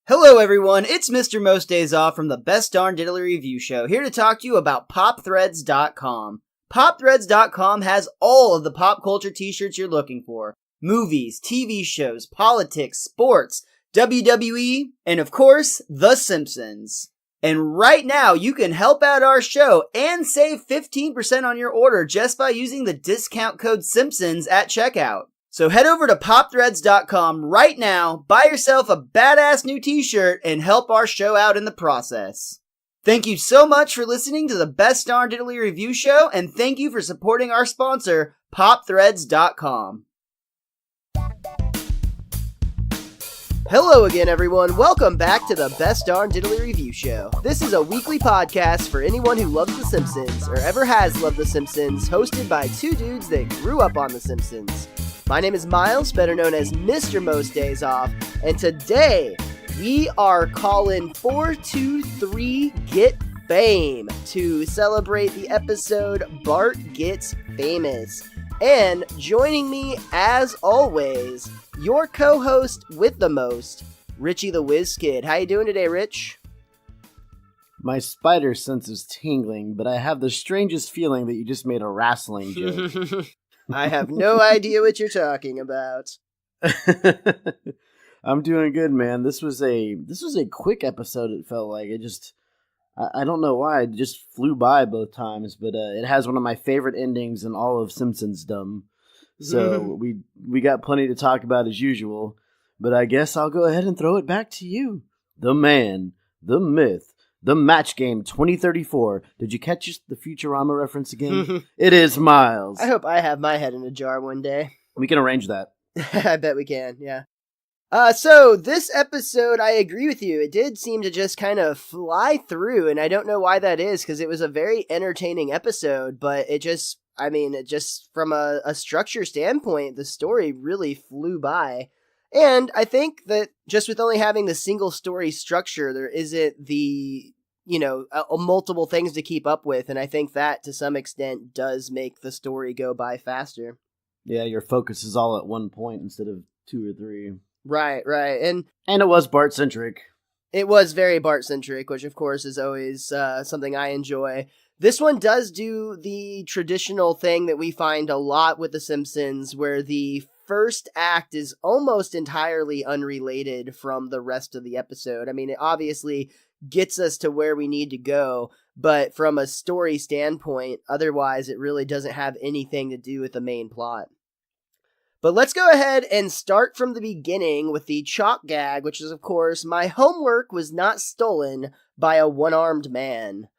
Hello everyone, it's MrMostDaysOff from the Best Darn Diddly Review Show, here to talk to you about PopThreads.com. PopThreads.com has all of the pop culture t-shirts you're looking for. Movies, TV shows, politics, sports, WWE, and of course, The Simpsons. And right now, you can help out our show and save 15% on your order just by using the discount code Simpsons at checkout. So head over to popthreads.com right now, buy yourself a badass new t-shirt, and help our show out in the process. Thank you so much for listening to the Best Darn Diddly Review Show, and thank you for supporting our sponsor, popthreads.com. Hello again, everyone. Welcome back to the Best Darn Diddly Review Show. This is a weekly podcast for anyone who loves The Simpsons, or ever has loved The Simpsons, hosted by two dudes that grew up on The Simpsons. My name is Miles, better known as MrMostDaysOff, and today we are calling 423 Get Fame to celebrate the episode Bart Gets Famous. And joining me, as always, your co-host with the most, Richie theWizKid. How you doing today, Rich? My spider sense is tingling, but I have the strangest feeling that you just made a wrestling joke. I have no idea what you're talking about. I'm doing good, man. This was a quick episode. It felt like I don't know why it just flew by both times, but it has one of my favorite endings in all of Simpsonsdom. So we got plenty to talk about as usual. But I guess I'll go ahead and throw it back to you, the man, the myth, the Match Game 2034. Did you catch the Futurama reference again? It is Miles. I hope I have my head in a jar one day. We can arrange that. I bet we can, yeah. So this episode, I agree with you. It did seem to just kind of fly through, and I don't know why that is, because it was a very entertaining episode, but it just from a structure standpoint, the story really flew by. And I think that just with only having the single story structure, there isn't the, multiple things to keep up with. And I think that to some extent does make the story go by faster. Yeah, your focus is all at one point instead of two or three. Right. And it was Bart-centric. It was very Bart-centric, which of course is always something I enjoy. This one does do the traditional thing that we find a lot with The Simpsons, where the first act is almost entirely unrelated from the rest of the episode. I mean, it obviously gets us to where we need to go, but from a story standpoint, otherwise it really doesn't have anything to do with the main plot. But let's go ahead and start from the beginning with the chalk gag, which is, of course, my homework was not stolen by a one-armed man.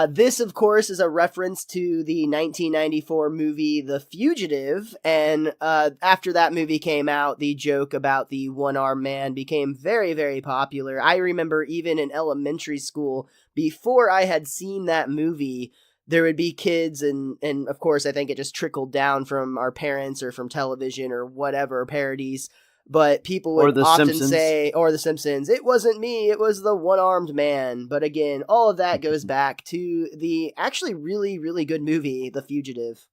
This, of course, is a reference to the 1994 movie The Fugitive, and after that movie came out, the joke about the one-armed man became very, very popular. I remember even in elementary school, before I had seen that movie, there would be kids, and of course, I think it just trickled down from our parents or from television or whatever, parodies. But people would often say, or The Simpsons, it wasn't me, it was the one-armed man. But again, all of that goes back to the actually really, really good movie, The Fugitive.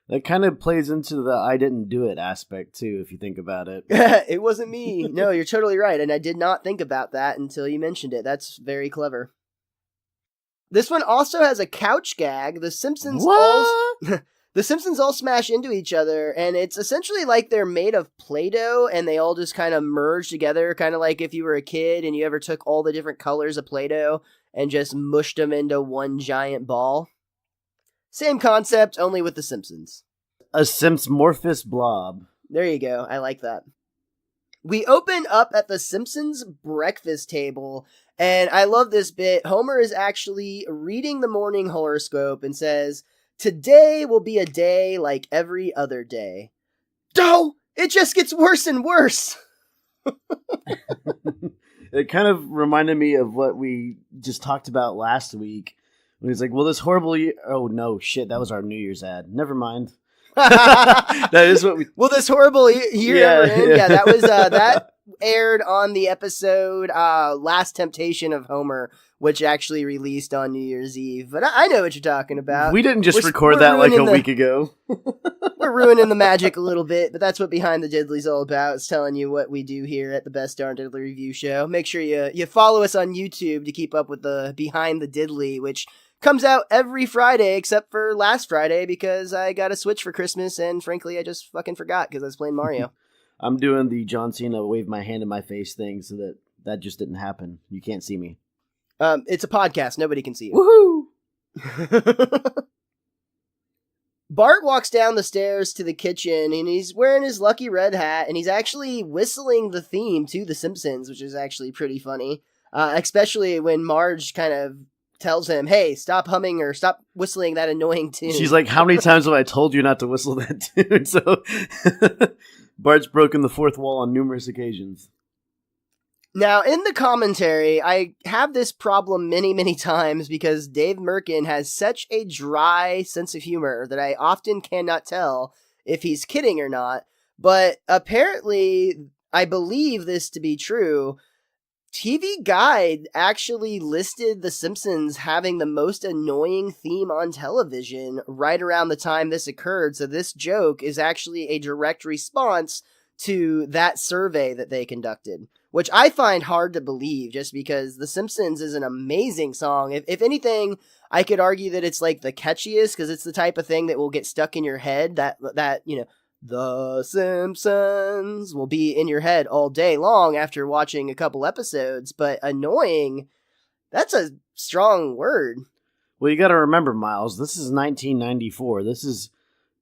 That kind of plays into the I didn't do it aspect, too, if you think about it. It wasn't me. No, you're totally right. And I did not think about that until you mentioned it. That's very clever. This one also has a couch gag. The Simpsons The Simpsons all smash into each other, and it's essentially like they're made of Play-Doh, and they all just kind of merge together, kind of like if you were a kid and you ever took all the different colors of Play-Doh and just mushed them into one giant ball. Same concept, only with The Simpsons. A Simpsmorphous blob. There you go, I like that. We open up at the Simpsons breakfast table, and I love this bit. Homer is actually reading the morning horoscope and says, "Today will be a day like every other day." No! It just gets worse and worse! It kind of reminded me of what we just talked about last week. When he's like, well, this horrible year... Oh, no, shit, that was our New Year's ad. Never mind. That is what we... Will this horrible year ever end? Yeah, that was... that aired on the episode Last Temptation of Homer, which actually released on New Year's Eve. But I know what you're talking about. We didn't just record that like a week ago. We're ruining the magic a little bit, but that's what Behind the Diddly's all about. It's telling you what we do here at the Best Darn Diddly Review Show. Make sure you follow us on YouTube to keep up with the Behind the Diddly, which comes out every Friday except for last Friday because I got a Switch for Christmas, and frankly, I just fucking forgot because I was playing Mario. I'm doing the John Cena wave my hand in my face thing so that just didn't happen. You can't see me. It's a podcast. Nobody can see you. Woohoo! Bart walks down the stairs to the kitchen, and he's wearing his lucky red hat, and he's actually whistling the theme to The Simpsons, which is actually pretty funny, especially when Marge kind of tells him, hey, stop humming or stop whistling that annoying tune. She's like, how many times have I told you not to whistle that tune? So Bart's broken the fourth wall on numerous occasions. Now, in the commentary, I have this problem many, many times because Dave Merkin has such a dry sense of humor that I often cannot tell if he's kidding or not. But apparently, I believe this to be true. TV Guide actually listed The Simpsons having the most annoying theme on television right around the time this occurred. So this joke is actually a direct response to that survey that they conducted, which I find hard to believe just because The Simpsons is an amazing song. If anything, I could argue that it's like the catchiest because it's the type of thing that will get stuck in your head that, The Simpsons will be in your head all day long after watching a couple episodes, but annoying, that's a strong word. Well, you got to remember, Miles, this is 1994. This is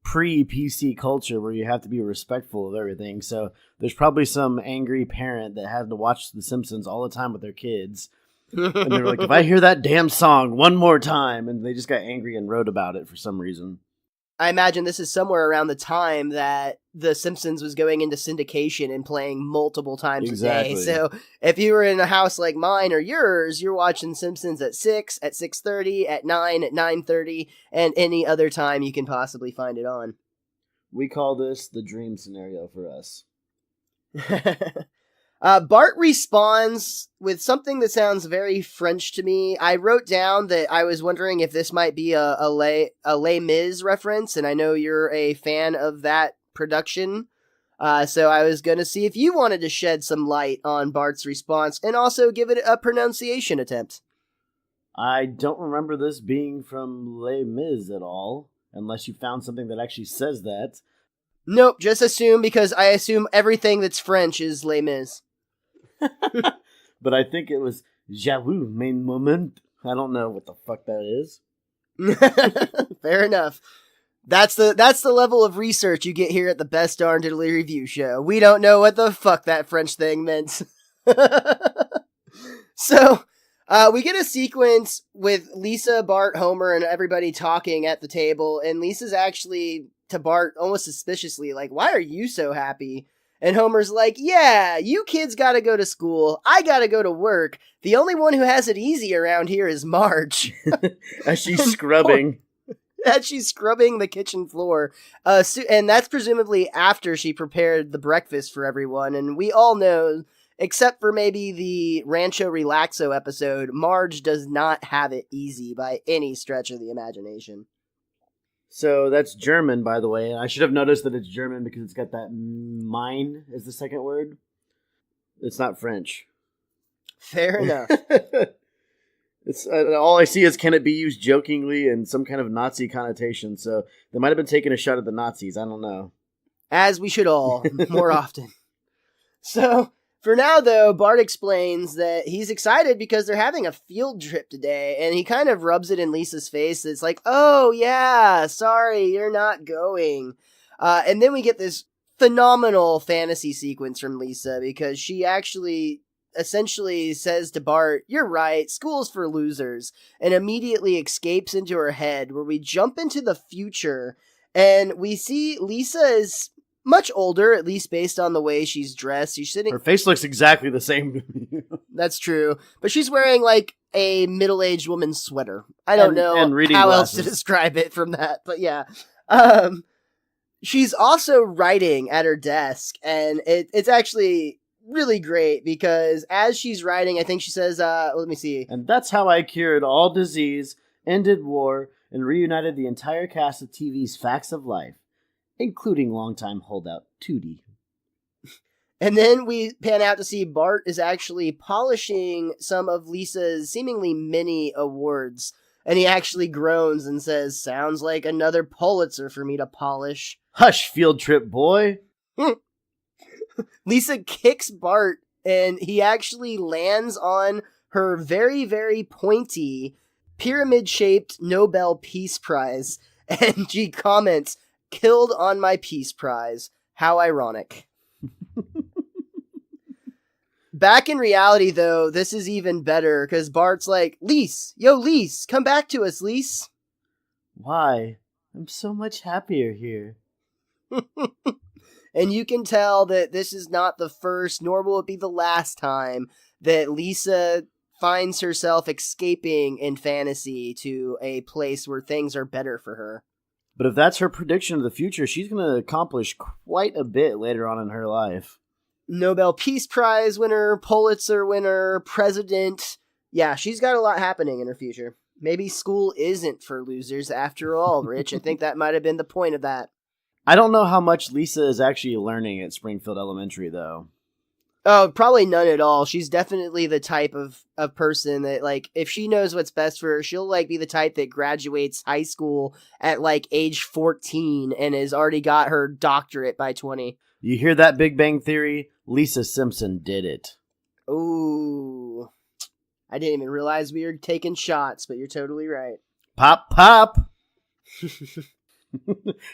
pre-PC culture where you have to be respectful of everything. So there's probably some angry parent that had to watch The Simpsons all the time with their kids. And they were like, if I hear that damn song one more time, and they just got angry and wrote about it for some reason. I imagine this is somewhere around the time that The Simpsons was going into syndication and playing multiple times a day. So if you were in a house like mine or yours, you're watching Simpsons at 6, at 6:30, at 9, at 9:30, and any other time you can possibly find it on. We call this the dream scenario for us. Bart responds with something that sounds very French to me. I wrote down that I was wondering if this might be a Les Mis reference, and I know you're a fan of that production. So I was going to see if you wanted to shed some light on Bart's response and also give it a pronunciation attempt. I don't remember this being from Les Mis at all, unless you found something that actually says that. Nope, just assume because I assume everything that's French is Les Mis. But I think it was J'avoue mein moment. I don't know what the fuck that is. Fair enough. That's the level of research you get here at the Best Darn Diddly Review Show. We don't know what the fuck that French thing meant. So, we get a sequence with Lisa, Bart, Homer, and everybody talking at the table, and Lisa's actually, to Bart, almost suspiciously, like, why are you so happy? And Homer's like, yeah, you kids gotta go to school. I gotta go to work. The only one who has it easy around here is Marge. As she's scrubbing. As she's scrubbing the kitchen floor. And that's presumably after she prepared the breakfast for everyone. And we all know, except for maybe the Rancho Relaxo episode, Marge does not have it easy by any stretch of the imagination. So that's German, by the way. And I should have noticed that it's German because it's got that mine as the second word. It's not French. Fair enough. It's all I see is can it be used jokingly in some kind of Nazi connotation. So they might have been taking a shot at the Nazis. I don't know. As we should all, more often. So, for now, though, Bart explains that he's excited because they're having a field trip today, and he kind of rubs it in Lisa's face. It's like, oh, yeah, sorry, you're not going. And then we get this phenomenal fantasy sequence from Lisa, because she actually essentially says to Bart, you're right, school's for losers, and immediately escapes into her head, where we jump into the future, and we see Lisa is much older, at least based on the way she's dressed. She's sitting. Her face looks exactly the same. That's true. But she's wearing like a middle-aged woman's sweater. I don't know how glasses. Else to describe it from that. But yeah. She's also writing at her desk. And it's actually really great because as she's writing, I think she says, let me see. And that's how I cured all disease, ended war, and reunited the entire cast of TV's Facts of Life, including longtime holdout Tootie. And then we pan out to see Bart is actually polishing some of Lisa's seemingly mini awards. And he actually groans and says, sounds like another Pulitzer for me to polish. Hush, field trip boy. Lisa kicks Bart, and he actually lands on her very, very pointy, pyramid-shaped Nobel Peace Prize. And she comments, killed on my Peace Prize. How ironic. Back in reality, though, this is even better, because Bart's like, Lise, yo, Lise, come back to us, Lise. Why? I'm so much happier here. And you can tell that this is not the first, nor will it be the last time that Lisa finds herself escaping in fantasy to a place where things are better for her. But if that's her prediction of the future, she's going to accomplish quite a bit later on in her life. Nobel Peace Prize winner, Pulitzer winner, president. Yeah, she's got a lot happening in her future. Maybe school isn't for losers after all, Rich. I think that might have been the point of that. I don't know how much Lisa is actually learning at Springfield Elementary, though. Oh, probably none at all. She's definitely the type of person that, like, if she knows what's best for her, she'll, like, be the type that graduates high school at, like, age 14 and has already got her doctorate by 20. You hear that, Big Bang Theory? Lisa Simpson did it. Ooh. I didn't even realize we were taking shots, but you're totally right. Pop, pop!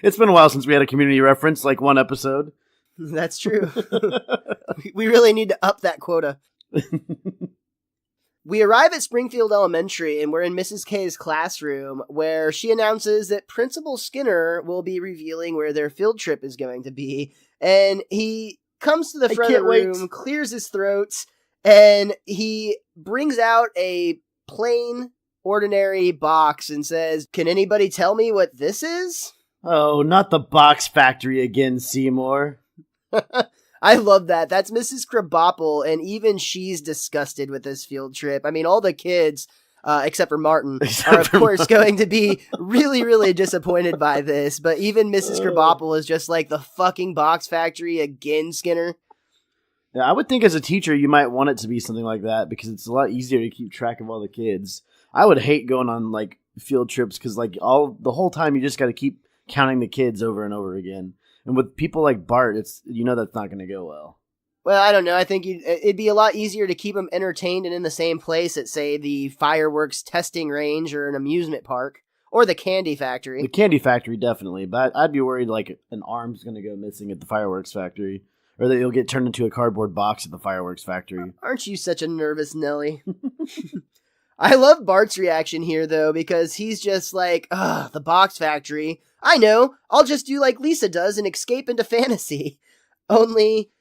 It's been a while since we had a community reference, like one episode. That's true. We really need to up that quota. We arrive at Springfield Elementary, and we're in Mrs. K's classroom, where she announces that Principal Skinner will be revealing where their field trip is going to be. And he comes to the front of the room, clears his throat, and he brings out a plain, ordinary box and says, can anybody tell me what this is? Oh, not the box factory again, Seymour. I love that. That's Mrs. Krabappel, and even she's disgusted with this field trip. I mean, all the kids, except for Martin, are of course going to be really, really disappointed by this. But even Mrs. Krabappel is just like, the fucking box factory again, Skinner. Yeah, I would think as a teacher you might want it to be something like that because it's a lot easier to keep track of all the kids. I would hate going on like field trips because like the whole time you just got to keep counting the kids over and over again. And with people like Bart, that's not going to go well. Well, I don't know. I think it'd be a lot easier to keep them entertained and in the same place at, say, the fireworks testing range or an amusement park or the candy factory. The candy factory, definitely. But I'd be worried like an arm's going to go missing at the fireworks factory or that you'll get turned into a cardboard box at the fireworks factory. Aren't you such a nervous Nelly? I love Bart's reaction here, though, because he's just like, ugh, the box factory. I know. I'll just do like Lisa does and escape into fantasy. Only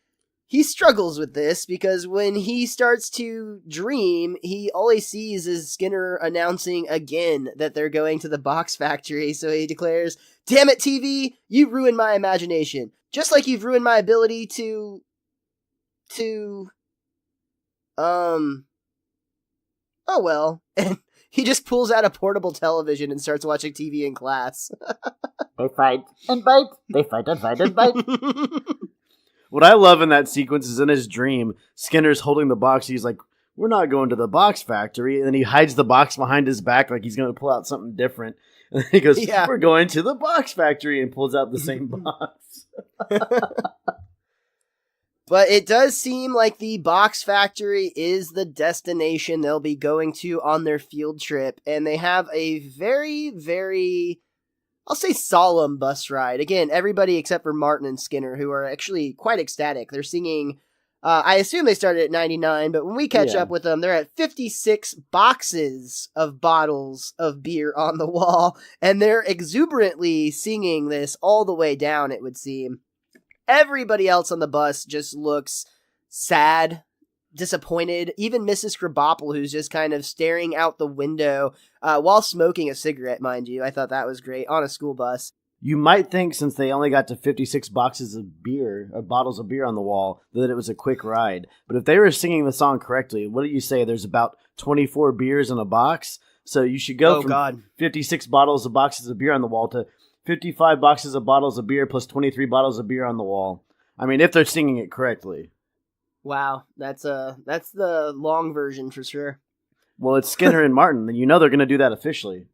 he struggles with this because when he starts to dream, all he sees is Skinner announcing again that they're going to the box factory. So he declares, damn it, TV, you ruined my imagination. Just like you've ruined my ability to oh well. And he just pulls out a portable television and starts watching TV in class. They fight and bite. They fight and fight and bite. What I love in that sequence is in his dream, Skinner's holding the box. He's like, we're not going to the box factory. And then he hides the box behind his back like he's going to pull out something different. And then he goes, yeah, we're going to the box factory, and pulls out the same box. But it does seem like the box factory is the destination they'll be going to on their field trip. And they have a very, very, I'll say solemn bus ride. Again, everybody except for Martin and Skinner, who are actually quite ecstatic. They're singing, I assume they started at 99, but when we catch up with them, they're at 56 boxes of bottles of beer on the wall. And they're exuberantly singing this all the way down, it would seem. Everybody else on the bus just looks sad, disappointed. Even Mrs. Krabappel, who's just kind of staring out the window while smoking a cigarette, mind you. I thought that was great, on a school bus. You might think since they only got to 56 boxes of beer, or bottles of beer on the wall, that it was a quick ride. But if they were singing the song correctly, what do you say? There's about 24 beers in a box. So you should go from 56 bottles of boxes of beer on the wall to 55 boxes of bottles of beer plus 23 bottles of beer on the wall. I mean, if they're singing it correctly. Wow, that's the long version for sure. Well, it's Skinner and Martin, then you know they're going to do that officially.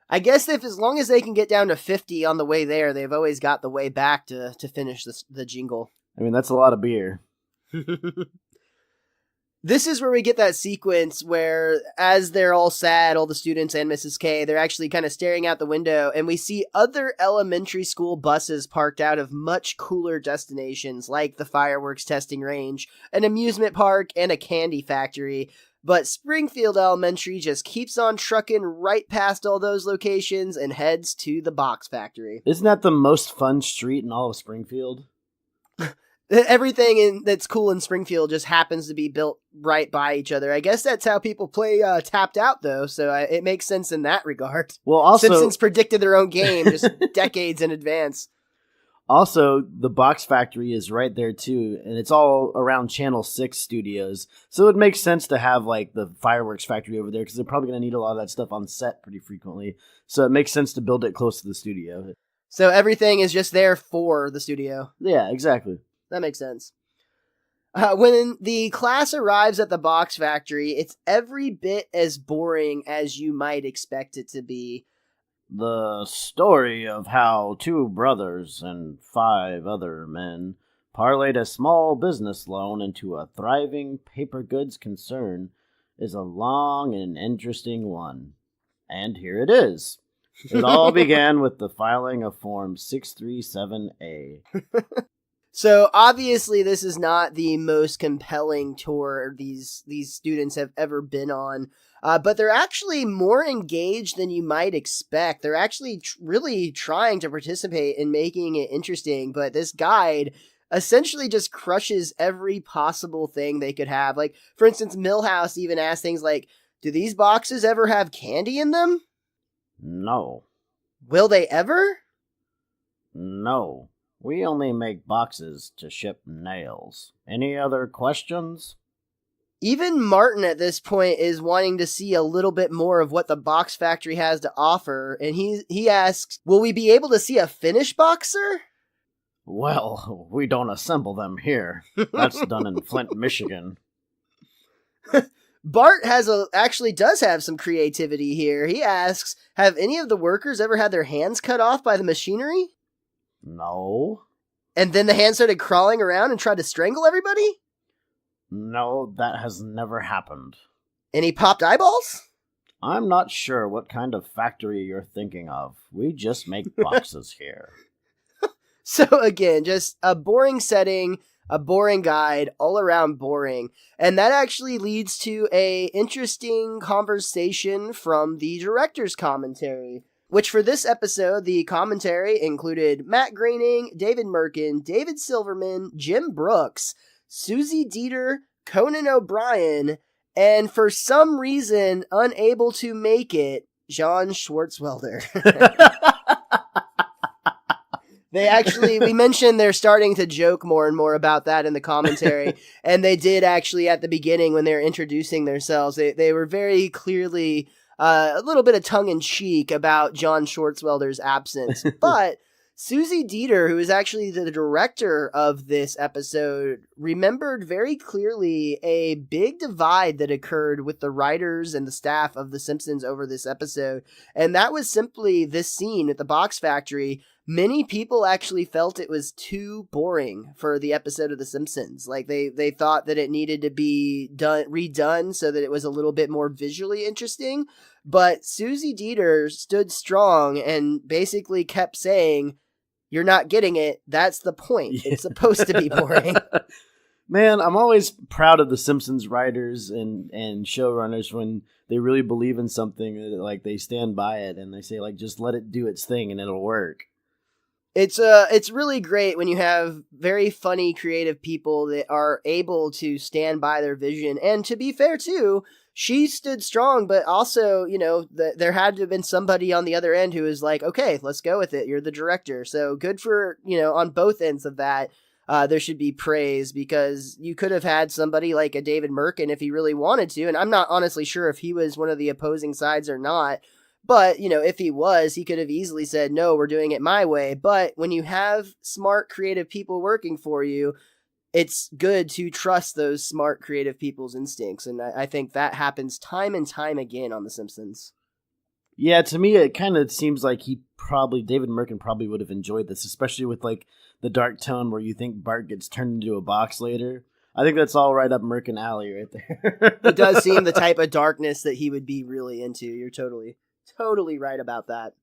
I guess if as long as they can get down to 50 on the way there, they've always got the way back to finish the jingle. I mean, that's a lot of beer. This is where we get that sequence where, as they're all sad, all the students and Mrs. K, they're actually kind of staring out the window, and we see other elementary school buses parked out of much cooler destinations, like the fireworks testing range, an amusement park, and a candy factory. But Springfield Elementary just keeps on trucking right past all those locations and heads to the box factory. Isn't that the most fun street in all of Springfield? Everything that's cool in Springfield just happens to be built right by each other. I guess that's how people play Tapped Out, though, so it makes sense in that regard. Well, also, Simpsons predicted their own game just decades in advance. Also, the box factory is right there, too, and it's all around Channel 6 studios, so it makes sense to have, like, the fireworks factory over there, because they're probably going to need a lot of that stuff on set pretty frequently, so it makes sense to build it close to the studio. So everything is just there for the studio. Yeah, exactly. That makes sense. When the class arrives at the box factory, it's every bit as boring as you might expect it to be. The story of how 2 brothers and 5 other men parlayed a small business loan into a thriving paper goods concern is a long and interesting one. And here it is. It all began with the filing of Form 637A. So obviously this is not the most compelling tour these students have ever been on, but they're actually more engaged than you might expect. They're actually really trying to participate in making it interesting, but this guide essentially just crushes every possible thing they could have. Like, for instance, Milhouse even asks things like, do these boxes ever have candy in them? No. Will they ever? No. We only make boxes to ship nails. Any other questions? Even Martin at this point is wanting to see a little bit more of what the box factory has to offer, and he asks, will we be able to see a finished box, sir? Well, we don't assemble them here. That's done in Flint, Michigan. Bart actually does have some creativity here. He asks, have any of the workers ever had their hands cut off by the machinery? No. And then the hand started crawling around and tried to strangle everybody? No, that has never happened. And he popped eyeballs? I'm not sure what kind of factory you're thinking of. We just make boxes here. So again, just a boring setting, a boring guide, all around boring. And that actually leads to a interesting conversation from the director's commentary. Which for this episode, the commentary included Matt Groening, David Merkin, David Silverman, Jim Brooks, Susie Dieter, Conan O'Brien, and for some reason, unable to make it, John Schwartzwelder. We mentioned they're starting to joke more and more about that in the commentary, and they did actually at the beginning when they were introducing themselves, they were very clearly a little bit of tongue-in-cheek about John Schwartzwelder's absence. But Susie Dieter, who is actually the director of this episode, remembered very clearly a big divide that occurred with the writers and the staff of The Simpsons over this episode. And that was simply this scene at the box factory. Many people actually felt it was too boring for the episode of The Simpsons. Like, they thought that it needed to be redone so that it was a little bit more visually interesting. But Susie Dieter stood strong and basically kept saying, you're not getting it. That's the point. It's supposed to be boring. Man, I'm always proud of The Simpsons writers and showrunners when they really believe in something, like they stand by it and they say, like, just let it do its thing and it'll work. It's really great when you have very funny, creative people that are able to stand by their vision. And to be fair, too, she stood strong, but also, there had to have been somebody on the other end who was like, okay, let's go with it. You're the director. So good for, on both ends of that. There should be praise, because you could have had somebody like a David Merkin if he really wanted to. And I'm not honestly sure if he was one of the opposing sides or not. But, if he was, he could have easily said, no, we're doing it my way. But when you have smart, creative people working for you, it's good to trust those smart, creative people's instincts. And I think that happens time and time again on The Simpsons. Yeah, to me, it kind of seems like David Merkin probably would have enjoyed this, especially with, like, the dark tone where you think Bart gets turned into a box later. I think that's all right up Merkin alley right there. It does seem the type of darkness that he would be really into. You're totally right about that.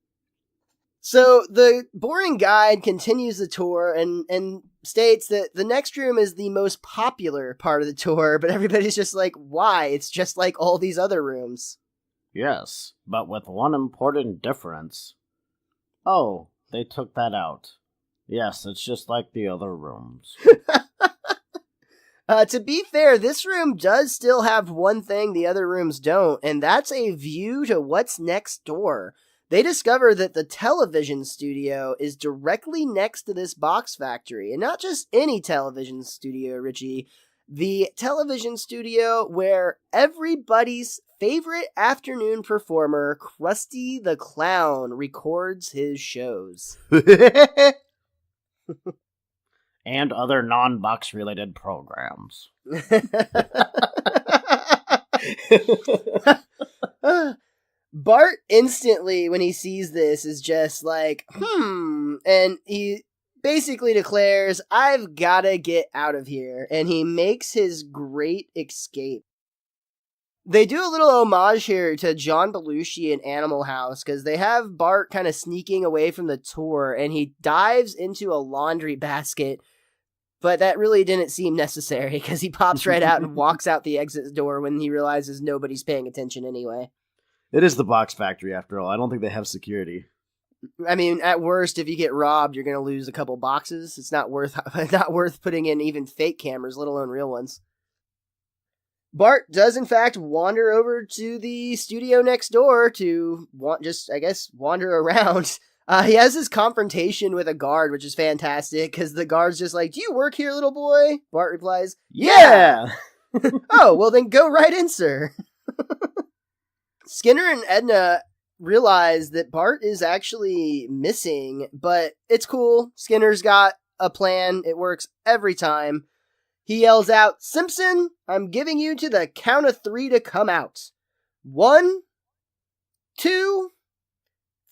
So the boring guide continues the tour and states that the next room is the most popular part of the tour, but everybody's just like, why? It's just like all these other rooms. Yes, but with one important difference. Oh, they took that out. Yes, it's just like the other rooms. To be fair, this room does still have one thing the other rooms don't, and that's a view to what's next door. They discover that the television studio is directly next to this box factory, and not just any television studio, Richie. The television studio where everybody's favorite afternoon performer, Krusty the Clown, records his shows. And other non-box related programs. Bart instantly, when he sees this, is just like, and he basically declares, I've gotta get out of here, and he makes his great escape. They do a little homage here to John Belushi in Animal House, because they have Bart kind of sneaking away from the tour, and he dives into a laundry basket. But that really didn't seem necessary, because he pops right out and walks out the exit door when he realizes nobody's paying attention anyway. It is the box factory, after all. I don't think they have security. I mean, at worst, if you get robbed, you're going to lose a couple boxes. It's not worth putting in even fake cameras, let alone real ones. Bart does, in fact, wander over to the studio next door to wander around. He has this confrontation with a guard, which is fantastic, because the guard's just like, do you work here, little boy? Bart replies, yeah! Oh, well then go right in, sir. Skinner and Edna realize that Bart is actually missing, but it's cool. Skinner's got a plan. It works every time. He yells out, Simpson, I'm giving you to the count of 3 to come out. 1, 2,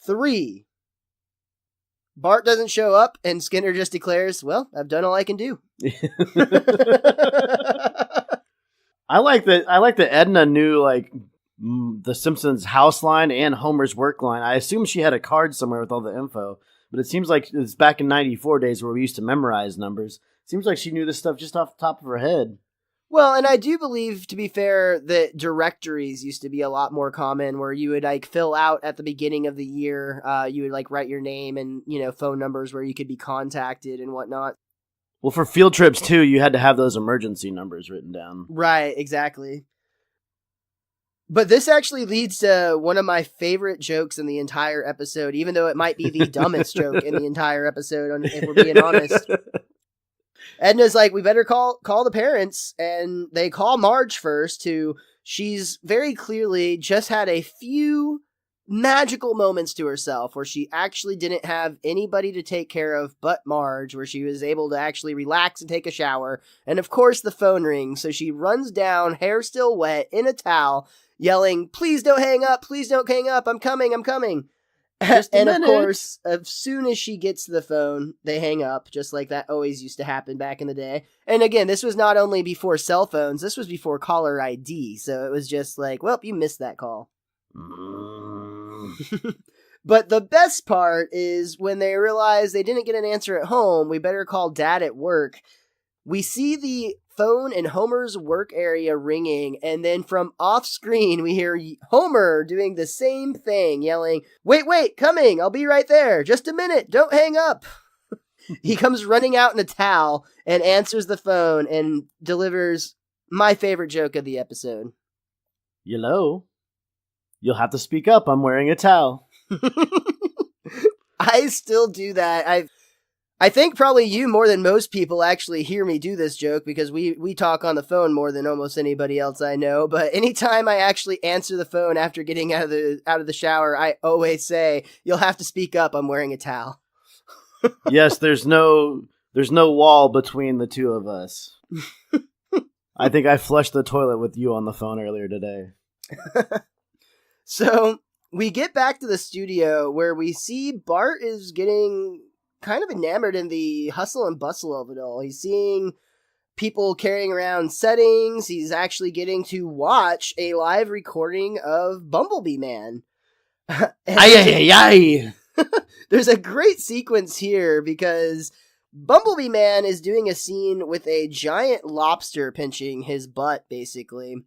3. Bart doesn't show up, and Skinner just declares, well, I've done all I can do. I like that Edna knew, like, the Simpsons house line and Homer's work line. I assume she had a card somewhere with all the info, but it seems like it's back in 94 days where we used to memorize numbers. Seems like she knew this stuff just off the top of her head. Well, and I do believe, to be fair, that directories used to be a lot more common, where you would like fill out at the beginning of the year, you would like write your name and, phone numbers where you could be contacted and whatnot. Well, for field trips too, you had to have those emergency numbers written down. Right, exactly. But this actually leads to one of my favorite jokes in the entire episode, even though it might be the dumbest joke in the entire episode, if we're being honest. Edna's like, we better call the parents, and they call Marge first, she's very clearly just had a few magical moments to herself where she actually didn't have anybody to take care of but Marge, where she was able to actually relax and take a shower. And of course the phone rings, so she runs down, hair still wet, in a towel, yelling, please don't hang up, I'm coming. And of course, as soon as she gets to the phone, they hang up, just like that always used to happen back in the day. And again, this was not only before cell phones, this was before caller ID, so it was just like, well, you missed that call. But the best part is when they realize they didn't get an answer at home, we better call Dad at work. We see the phone in Homer's work area ringing, and then from off screen we hear Homer doing the same thing, yelling, wait, coming, I'll be right there, just a minute, don't hang up. He comes running out in a towel and answers the phone and delivers my favorite joke of the episode. Hello? You'll have to speak up. I'm wearing a towel. I still do that. I think probably you more than most people actually hear me do this joke because we talk on the phone more than almost anybody else I know. But anytime I actually answer the phone after getting out of the shower, I always say, "You'll have to speak up. I'm wearing a towel." Yes, there's no wall between the two of us. I think I flushed the toilet with you on the phone earlier today. So we get back to the studio where we see Bart is getting kind of enamored in the hustle and bustle of it all. He's seeing people carrying around settings. He's actually getting to watch a live recording of Bumblebee Man. Ay. There's a great sequence here because Bumblebee Man is doing a scene with a giant lobster pinching his butt, basically.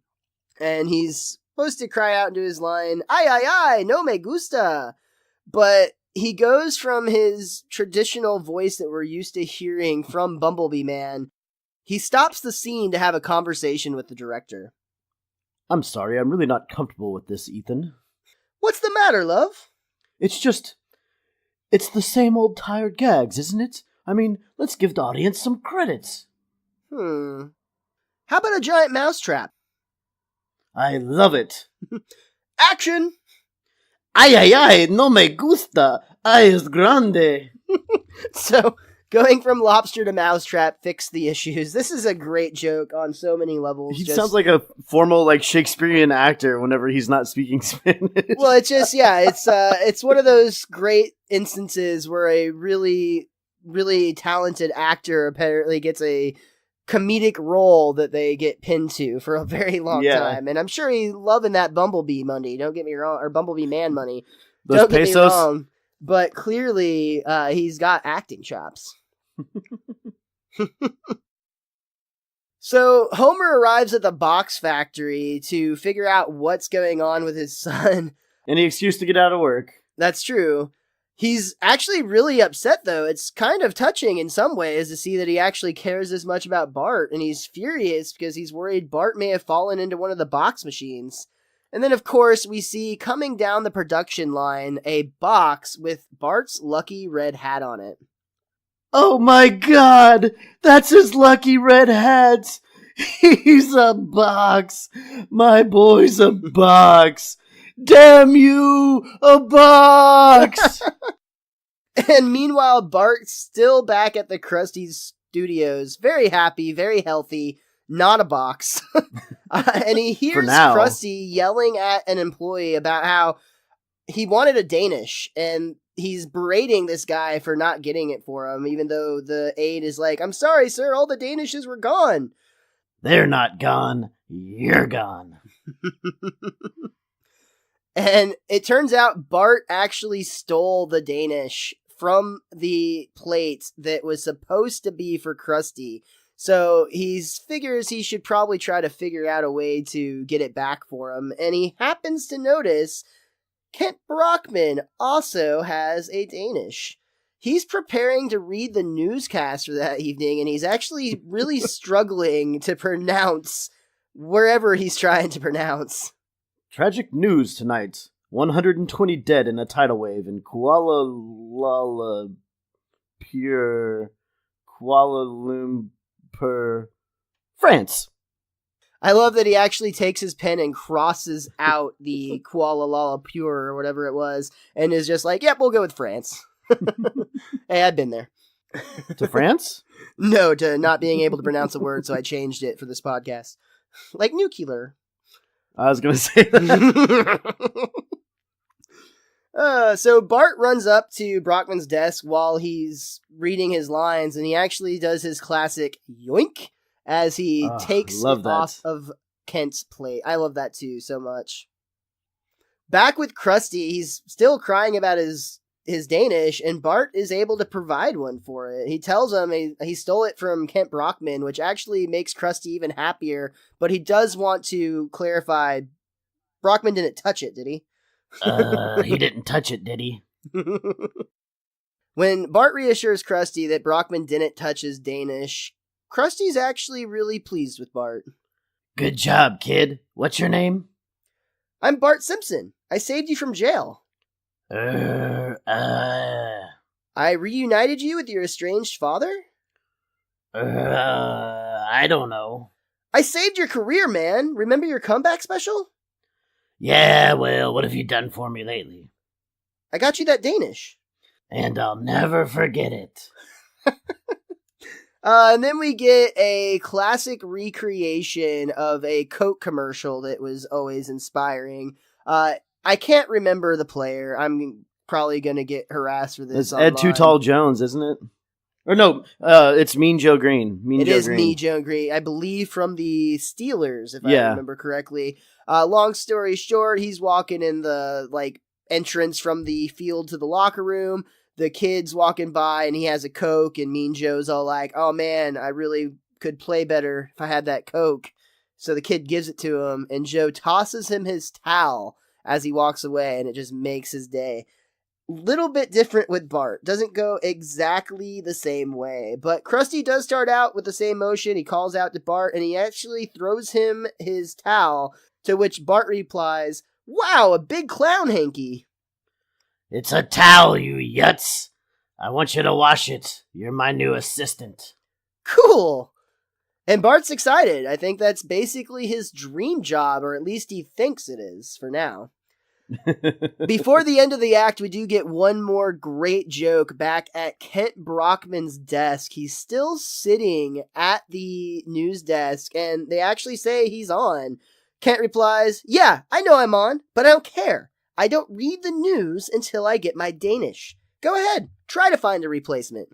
And he's supposed to cry out into his line, ay, no me gusta. But he goes from his traditional voice that we're used to hearing from Bumblebee Man. He stops the scene to have a conversation with the director. I'm sorry, I'm really not comfortable with this, Ethan. What's the matter, love? It's the same old tired gags, isn't it? I mean, let's give the audience some credits. How about a giant mousetrap? I love it. Action! Ay, no me gusta. Ay, es grande. So, going from lobster to mousetrap fixed the issues. This is a great joke on so many levels. He sounds like a formal, Shakespearean actor whenever he's not speaking Spanish. Well, it's just, it's one of those great instances where a really, really talented actor apparently gets a comedic role that they get pinned to for a very long time. And I'm sure he's loving that Bumblebee money, don't get me wrong, or Bumblebee Man money. Those don't pesos? Get me wrong, but clearly he's got acting chops. So Homer arrives at the box factory to figure out what's going on with his son. Any excuse to get out of work. That's true. He's actually really upset, though. It's kind of touching in some ways to see that he actually cares as much about Bart, and he's furious because he's worried Bart may have fallen into one of the box machines. And then, of course, we see coming down the production line a box with Bart's lucky red hat on it. Oh my god! That's his lucky red hat! He's a box! My boy's a box! Damn you! A box! And meanwhile, Bart's still back at the Krusty Studios, very happy, very healthy, not a box. And he hears Krusty yelling at an employee about how he wanted a Danish, and he's berating this guy for not getting it for him, even though the aide is like, "I'm sorry, sir, all the Danishes were gone." They're not gone. You're gone. And it turns out Bart actually stole the Danish from the plate that was supposed to be for Krusty. So he figures he should probably try to figure out a way to get it back for him. And he happens to notice Kent Brockman also has a Danish. He's preparing to read the newscast for that evening, and he's actually really struggling to pronounce wherever he's trying to pronounce. Tragic news tonight. 120 dead in a tidal wave in Kuala Lumpur, France. I love that he actually takes his pen and crosses out the Kuala Lumpur or whatever it was, and is just like, "Yep, we'll go with France." Hey, I've been there. To France? No, to not being able to pronounce a word, so I changed it for this podcast. Like nuclear. I was going to say that. So Bart runs up to Brockman's desk while he's reading his lines, and he actually does his classic yoink as he takes it off of Kent's plate. I love that too so much. Back with Krusty, he's still crying about his Danish, and Bart is able to provide one for it. He tells him he stole it from Kent Brockman, which actually makes Krusty even happier, but he does want to clarify Brockman didn't touch it, did he? He didn't touch it, did he? When Bart reassures Krusty that Brockman didn't touch his Danish, Krusty's actually really pleased with Bart. Good job, kid. What's your name? I'm Bart Simpson. I saved you from jail. I reunited you with your estranged father? I don't know. I saved your career, man. Remember your comeback special? Yeah, well, what have you done for me lately? I got you that Danish. And I'll never forget it. And then we get a classic recreation of a Coke commercial that was always inspiring. I can't remember the player. I'm probably going to get harassed for this. It's online. Ed Too Tall Jones, isn't it? Or no, it's Mean Joe Green. It is Mean Joe Green, I believe, from the Steelers, if I remember correctly. Long story short, he's walking in the entrance from the field to the locker room. The kid's walking by, and he has a Coke, and Mean Joe's all like, "Oh man, I really could play better if I had that Coke." So the kid gives it to him, and Joe tosses him his towel as he walks away, and it just makes his day. Little bit different with Bart. Doesn't go exactly the same way. But Krusty does start out with the same motion. He calls out to Bart, and he actually throws him his towel, to which Bart replies, "Wow, a big clown hanky." It's a towel, you yuts. I want you to wash it. You're my new assistant. Cool. And Bart's excited. I think that's basically his dream job, or at least he thinks it is for now. Before the end of the act, we do get one more great joke back at Kent Brockman's desk. He's still sitting at the news desk, and they actually say he's on. Kent replies, "Yeah, I know I'm on, but I don't care. I don't read the news until I get my Danish. Go ahead, try to find a replacement."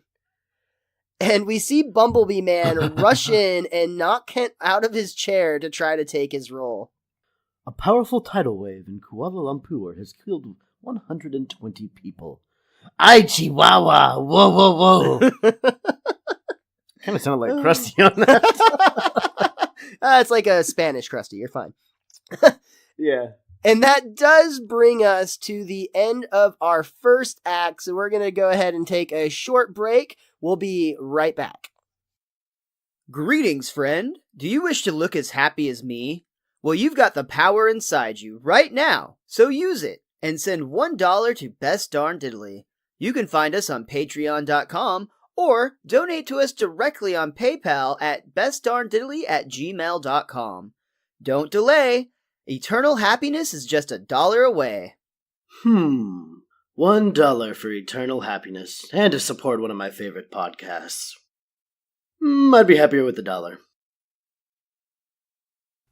And we see Bumblebee Man rush in and knock Kent out of his chair to try to take his role. A powerful tidal wave in Kuala Lumpur has killed 120 people. Ay, Chihuahua! Whoa, whoa, whoa! Kind of sounded like Krusty on that. It's like a Spanish Krusty. You're fine. Yeah. And that does bring us to the end of our first act, so we're going to go ahead and take a short break. We'll be right back. Greetings, friend. Do you wish to look as happy as me? Well, you've got the power inside you right now, so use it and send $1 to Best Darn Diddly. You can find us on patreon.com or donate to us directly on PayPal at bestdarndiddly@gmail.com. Don't delay. Eternal happiness is just $1 away. $1 for eternal happiness and to support one of my favorite podcasts. I'd be happier with $1.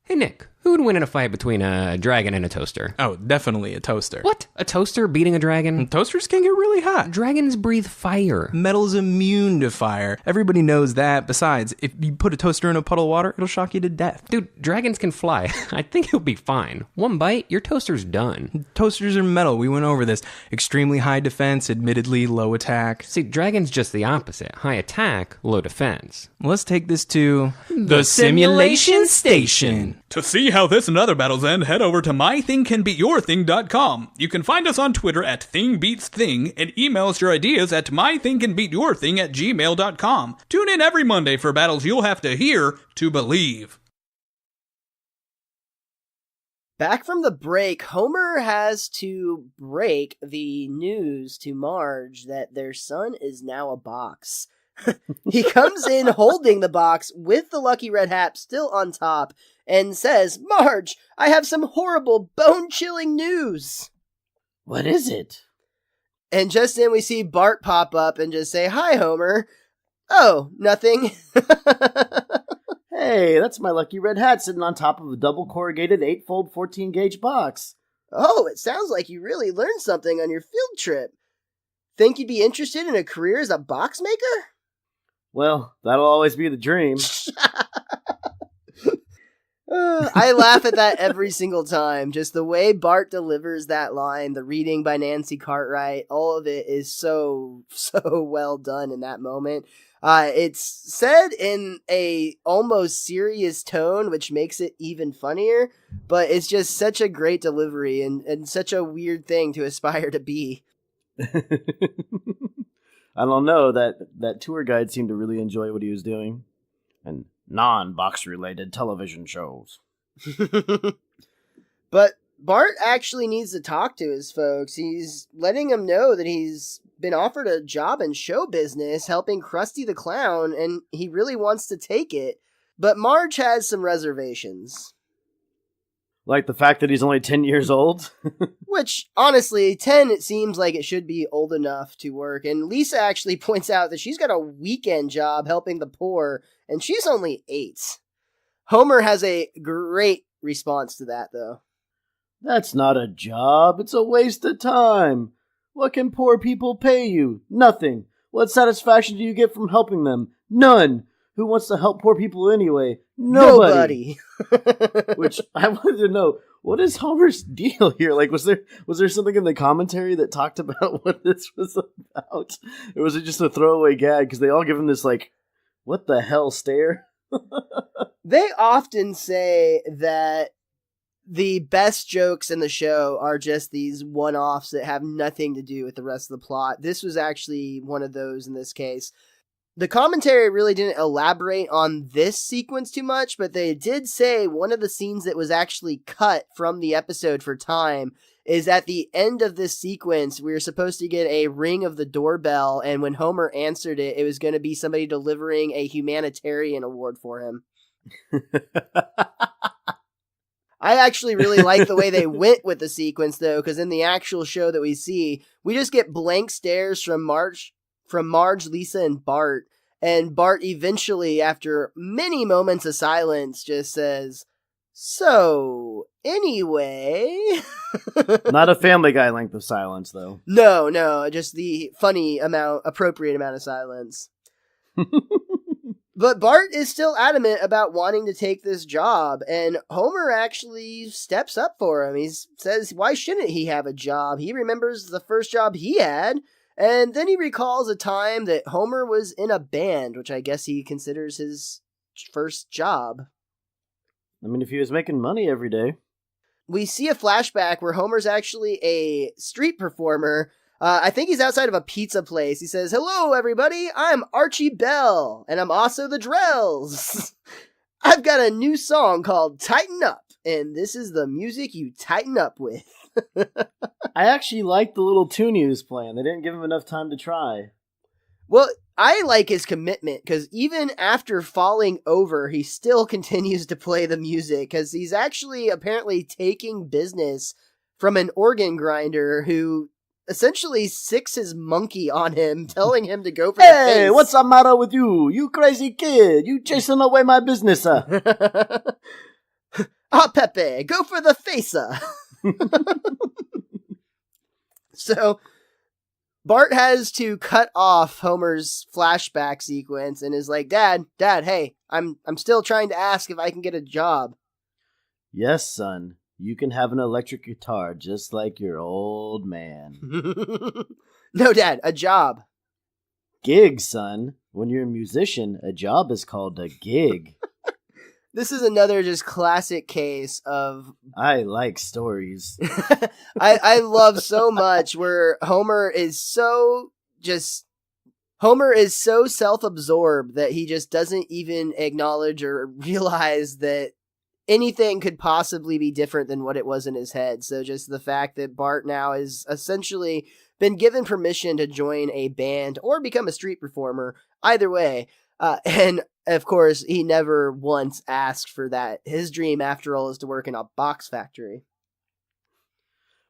Hey, Nick, who would win in a fight between a dragon and a toaster? Oh, definitely a toaster. What? A toaster beating a dragon? Toasters can get really hot. Dragons breathe fire. Metal's immune to fire. Everybody knows that. Besides, if you put a toaster in a puddle of water, it'll shock you to death. Dude, dragons can fly. I think you'll be fine. One bite, your toaster's done. Toasters are metal. We went over this. Extremely high defense, admittedly low attack. See, dragon's just the opposite. High attack, low defense. Let's take this to the Simulation Station. To see how this and other battles end, head over to mythingcanbeatyourthing.com. You can find us on Twitter at ThingBeatsThing and email us your ideas at mythingcanbeatyourthing@gmail.com. Tune in every Monday for battles you'll have to hear to believe. Back from the break, Homer has to break the news to Marge that their son is now a box. He comes in holding the box with the Lucky Red Hat still on top and says, "Marge, I have some horrible, bone-chilling news." What is it? And just then we see Bart pop up and just say, "Hi, Homer." "Oh, nothing." Hey, that's my Lucky Red Hat sitting on top of a double corrugated 8-fold 14-gauge box. "Oh, it sounds like you really learned something on your field trip. Think you'd be interested in a career as a box maker?" Well, that'll always be the dream. I laugh at that every single time. Just the way Bart delivers that line, the reading by Nancy Cartwright, all of it is so well done in that moment. It's said in a almost serious tone, which makes it even funnier, but it's just such a great delivery and such a weird thing to aspire to be. I don't know, that tour guide seemed to really enjoy what he was doing. And non-box related television shows. But Bart actually needs to talk to his folks. He's letting them know that he's been offered a job in show business helping Krusty the Clown, and he really wants to take it. But Marge has some reservations. Like the fact that he's only 10 years old? Which, honestly, 10, it seems like it should be old enough to work. And Lisa actually points out that she's got a weekend job helping the poor, and she's only 8. Homer has a great response to that, though. That's not a job. It's a waste of time. What can poor people pay you? Nothing. What satisfaction do you get from helping them? None. Who wants to help poor people anyway? Nobody. Which I wanted to know, what is Homer's deal here? Like, was there something in the commentary that talked about what this was about? Or was it just a throwaway gag? Because they all give him this, like, what the hell stare? They often say that the best jokes in the show are just these one-offs that have nothing to do with the rest of the plot. This was actually one of those in this case. The commentary really didn't elaborate on this sequence too much, but they did say one of the scenes that was actually cut from the episode for time is at the end of this sequence. We were supposed to get a ring of the doorbell, and when Homer answered it, it was going to be somebody delivering a humanitarian award for him. I actually really like the way they went with the sequence, though, because in the actual show that we see, we just get blank stares from Marge, Lisa, and Bart. And Bart eventually, after many moments of silence, just says, "So, anyway." Not a Family Guy length of silence, though. No, just the appropriate amount of silence. But Bart is still adamant about wanting to take this job, and Homer actually steps up for him. He says, why shouldn't he have a job? He remembers the first job he had, and then he recalls a time that Homer was in a band, which I guess he considers his first job. I mean, if he was making money every day. We see a flashback where Homer's actually a street performer. I think he's outside of a pizza place. He says, "Hello, everybody. I'm Archie Bell, and I'm also the Drells. I've got a new song called Tighten Up, and this is the music you tighten up with." I actually like the little tune he was playing. They didn't give him enough time to try. Well, I like his commitment, because even after falling over, he still continues to play the music, because he's actually apparently taking business from an organ grinder who essentially sicks his monkey on him, telling him to go for the face. Hey, what's the matter with you? You crazy kid. You chasing away my business, Pepe, go for the face, So, Bart has to cut off Homer's flashback sequence and is like, Dad, hey, I'm still trying to ask if I can get a job. Yes, son. You can have an electric guitar just like your old man. No, Dad, a job. Gig, son. When you're a musician, a job is called a gig. This is another just classic case of... I like stories. I love so much where Homer is so self-absorbed that he just doesn't even acknowledge or realize that anything could possibly be different than what it was in his head. So just the fact that Bart now has essentially been given permission to join a band or become a street performer, either way. And of course, he never once asked for that. His dream, after all, is to work in a box factory.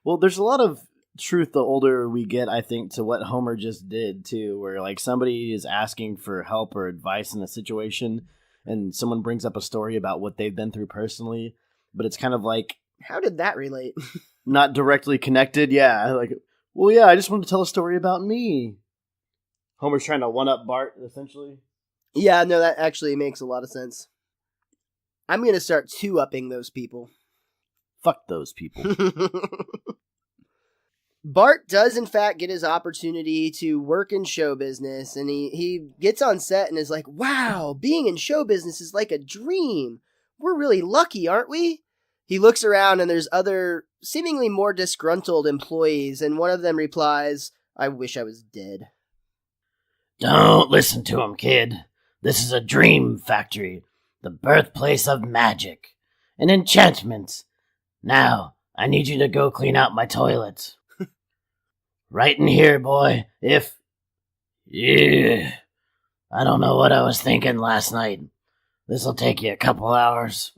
Well, there's a lot of truth the older we get, I think, to what Homer just did, too, where like somebody is asking for help or advice in a situation, and someone brings up a story about what they've been through personally, but it's kind of like... How did that relate? Not directly connected, yeah. Like, well, yeah, I just wanted to tell a story about me. Homer's trying to one-up Bart, essentially. Yeah, no, that actually makes a lot of sense. I'm going to start two-upping those people. Fuck those people. Bart does, in fact, get his opportunity to work in show business, and he gets on set and is like, wow, being in show business is like a dream. We're really lucky, aren't we? He looks around and there's other, seemingly more disgruntled employees, and one of them replies, I wish I was dead. Don't listen to him, kid. This is a dream factory, the birthplace of magic and enchantments. Now, I need you to go clean out my toilet. Right in here, boy. Yeah. I don't know what I was thinking last night. This'll take you a couple hours.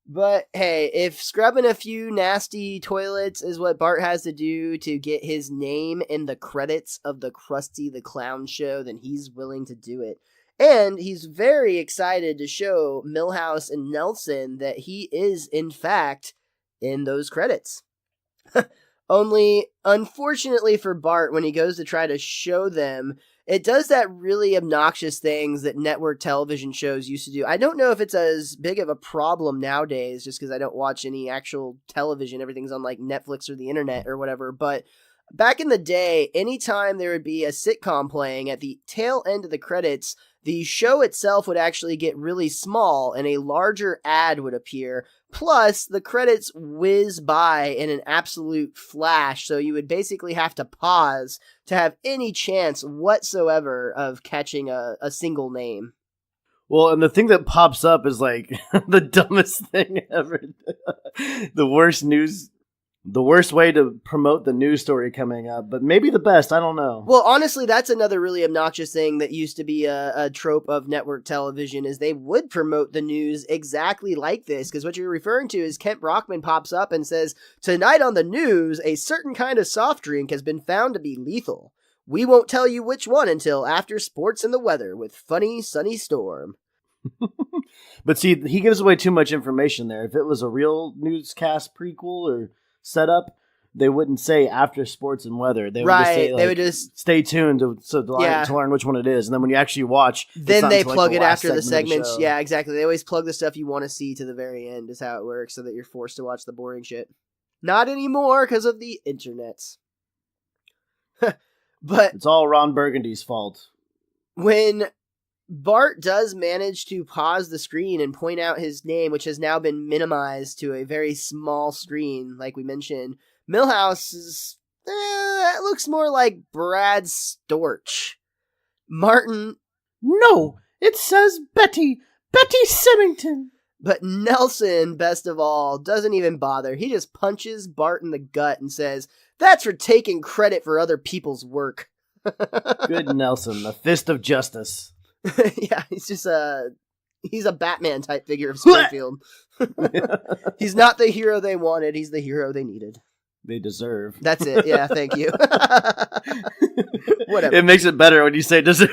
But hey, if scrubbing a few nasty toilets is what Bart has to do to get his name in the credits of the Krusty the Clown show, then he's willing to do it. And he's very excited to show Milhouse and Nelson that he is, in fact, in those credits. Only, unfortunately for Bart, when he goes to try to show them, it does that really obnoxious things that network television shows used to do. I don't know if it's as big of a problem nowadays, just because I don't watch any actual television. Everything's on like Netflix or the internet or whatever. But back in the day, anytime there would be a sitcom playing at the tail end of the credits, the show itself would actually get really small and a larger ad would appear. Plus, the credits whiz by in an absolute flash, so you would basically have to pause to have any chance whatsoever of catching a single name. Well, and the thing that pops up is like the dumbest thing ever. The worst way to promote the news story coming up, but maybe the best, I don't know. Well, honestly, that's another really obnoxious thing that used to be a trope of network television, is they would promote the news exactly like this, because what you're referring to is Kent Brockman pops up and says, "Tonight on the news, a certain kind of soft drink has been found to be lethal. We won't tell you which one until after sports and the weather with Funny Sunny Storm." But see, he gives away too much information there. If it was a real newscast prequel or setup, they wouldn't say after sports and weather. They would just say, like, they would just stay tuned to learn which one it is. And then when you actually watch, then they plug it after the segments. segments. Yeah, exactly. They always plug the stuff you want to see to the very end is how it works, so that you're forced to watch the boring shit. Not anymore because of the internet. But it's all Ron Burgundy's fault. When Bart does manage to pause the screen and point out his name, which has now been minimized to a very small screen, like we mentioned, Milhouse is, that looks more like Brad Storch. Martin, no, it says Betty Symington. But Nelson, best of all, doesn't even bother. He just punches Bart in the gut and says, "That's for taking credit for other people's work." Good Nelson, the fist of justice. Yeah, he's a Batman type figure of Springfield. He's not the hero they wanted, he's the hero they needed. They deserve. That's it, yeah, thank you. Whatever. It makes it better when you say deserve.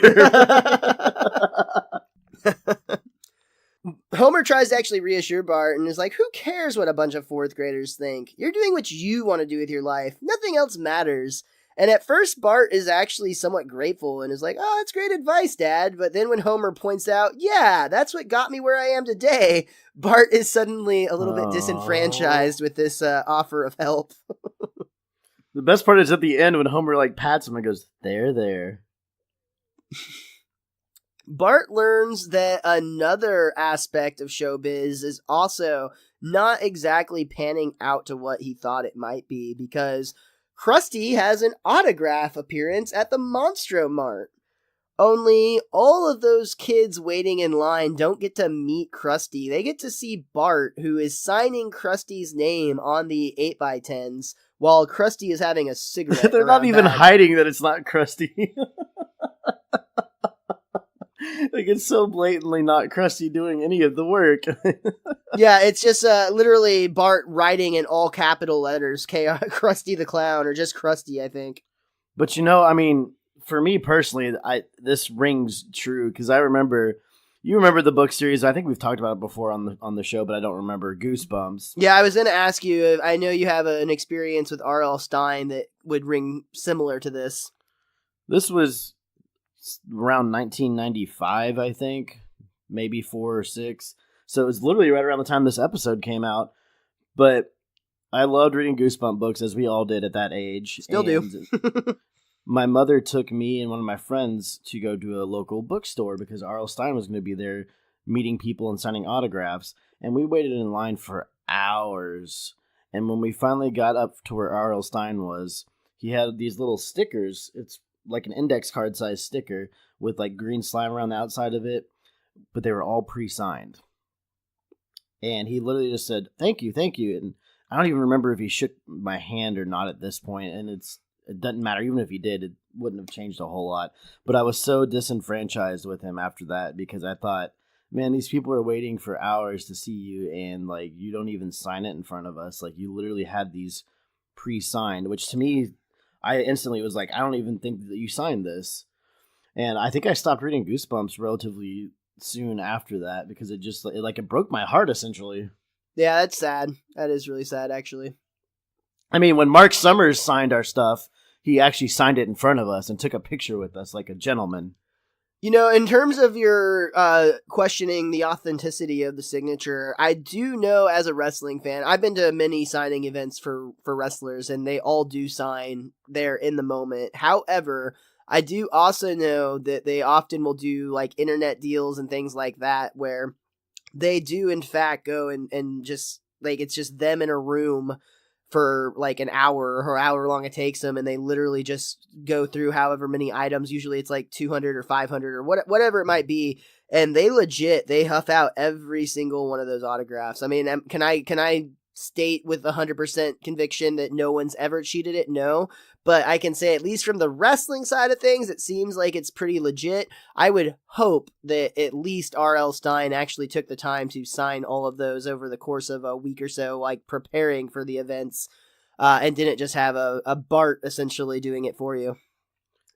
Homer tries to actually reassure Bart and is like, "Who cares what a bunch of fourth graders think? You're doing what you want to do with your life. Nothing else matters." And at first, Bart is actually somewhat grateful and is like, "Oh, that's great advice, Dad." But then when Homer points out, "Yeah, that's what got me where I am today," Bart is suddenly a little bit disenfranchised with this offer of help. The best part is at the end when Homer like pats him and goes, there. Bart learns that another aspect of showbiz is also not exactly panning out to what he thought it might be, because Krusty has an autograph appearance at the Monstro Mart. Only all of those kids waiting in line don't get to meet Krusty. They get to see Bart, who is signing Krusty's name on the 8x10s, while Krusty is having a cigarette. They're not even hiding that it's not Krusty. Like, it's so blatantly not Krusty doing any of the work. Yeah, it's just literally Bart writing in all capital letters, Krusty the Clown, or just Krusty, I think. But I mean, for me personally, this rings true, because you remember the book series. I think we've talked about it before on the show, but I don't remember Goosebumps. Yeah, I was going to ask you, I know you have an experience with R.L. Stine that would ring similar to this. This was around 1995, I think, maybe 4 or 6. So it was literally right around the time this episode came out. But I loved reading Goosebump books, as we all did at that age. Still do. My mother took me and one of my friends to go to a local bookstore because R.L. Stine was going to be there meeting people and signing autographs. And we waited in line for hours. And when we finally got up to where R.L. Stine was, he had these little stickers. It's like an index card size sticker with like green slime around the outside of it, but they were all pre-signed. And he literally just said, thank you. And I don't even remember if he shook my hand or not at this point, and it doesn't matter. Even if he did, it wouldn't have changed a whole lot. But I was so disenfranchised with him after that because I thought, man, these people are waiting for hours to see you, and like you don't even sign it in front of us. Like you literally had these pre-signed, which to me, I instantly was like, I don't even think that you signed this. And I think I stopped reading Goosebumps relatively soon after that because it broke my heart essentially. Yeah, that's sad. That is really sad, actually. I mean, when Mark Summers signed our stuff, he actually signed it in front of us and took a picture with us like a gentleman. You know, in terms of your questioning the authenticity of the signature, I do know as a wrestling fan, I've been to many signing events for wrestlers, and they all do sign there in the moment. However, I do also know that they often will do like internet deals and things like that where they do in fact go and just like it's just them in a room for like an hour or however long it takes them, and they literally just go through however many items. Usually it's like 200 or 500 or whatever it might be, and they huff out every single one of those autographs. I mean, can I state with 100% conviction that no one's ever cheated it? No, but I can say at least from the wrestling side of things, it seems like it's pretty legit. I would hope that at least R.L. Stine actually took the time to sign all of those over the course of a week or so, like preparing for the events, and didn't just have a Bart essentially doing it for you.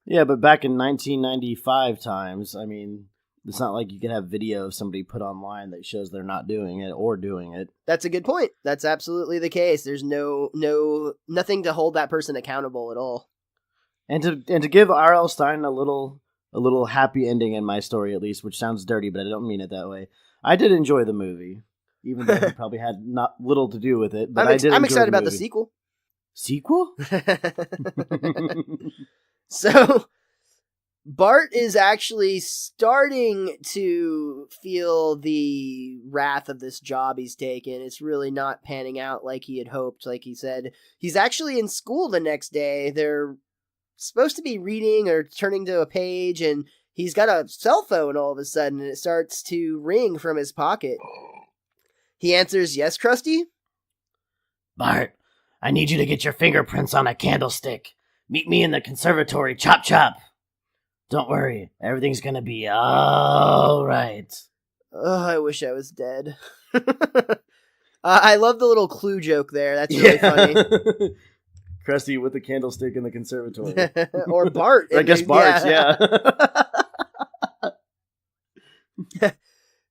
Yeah, but back in 1995 times, I mean, it's not like you can have video of somebody put online that shows they're not doing it or doing it. That's a good point. That's absolutely the case. There's nothing to hold that person accountable at all. And to give R.L. Stine a little happy ending in my story, at least, which sounds dirty, but I don't mean it that way. I did enjoy the movie, even though he probably had not little to do with it. But I'm excited about the sequel. Sequel? So Bart is actually starting to feel the wrath of this job he's taken. It's really not panning out like he had hoped. Like he said, he's actually in school the next day. They're supposed to be reading or turning to a page, and he's got a cell phone all of a sudden, and it starts to ring from his pocket. He answers, "Yes, Krusty?" "Bart, I need you to get your fingerprints on a candlestick. Meet me in the conservatory. Chop, chop. Don't worry, everything's gonna be all right." Oh, I wish I was dead. I love the little clue joke there. That's really funny. Krusty with the candlestick in the conservatory. Or Bart. I guess Bart, yeah.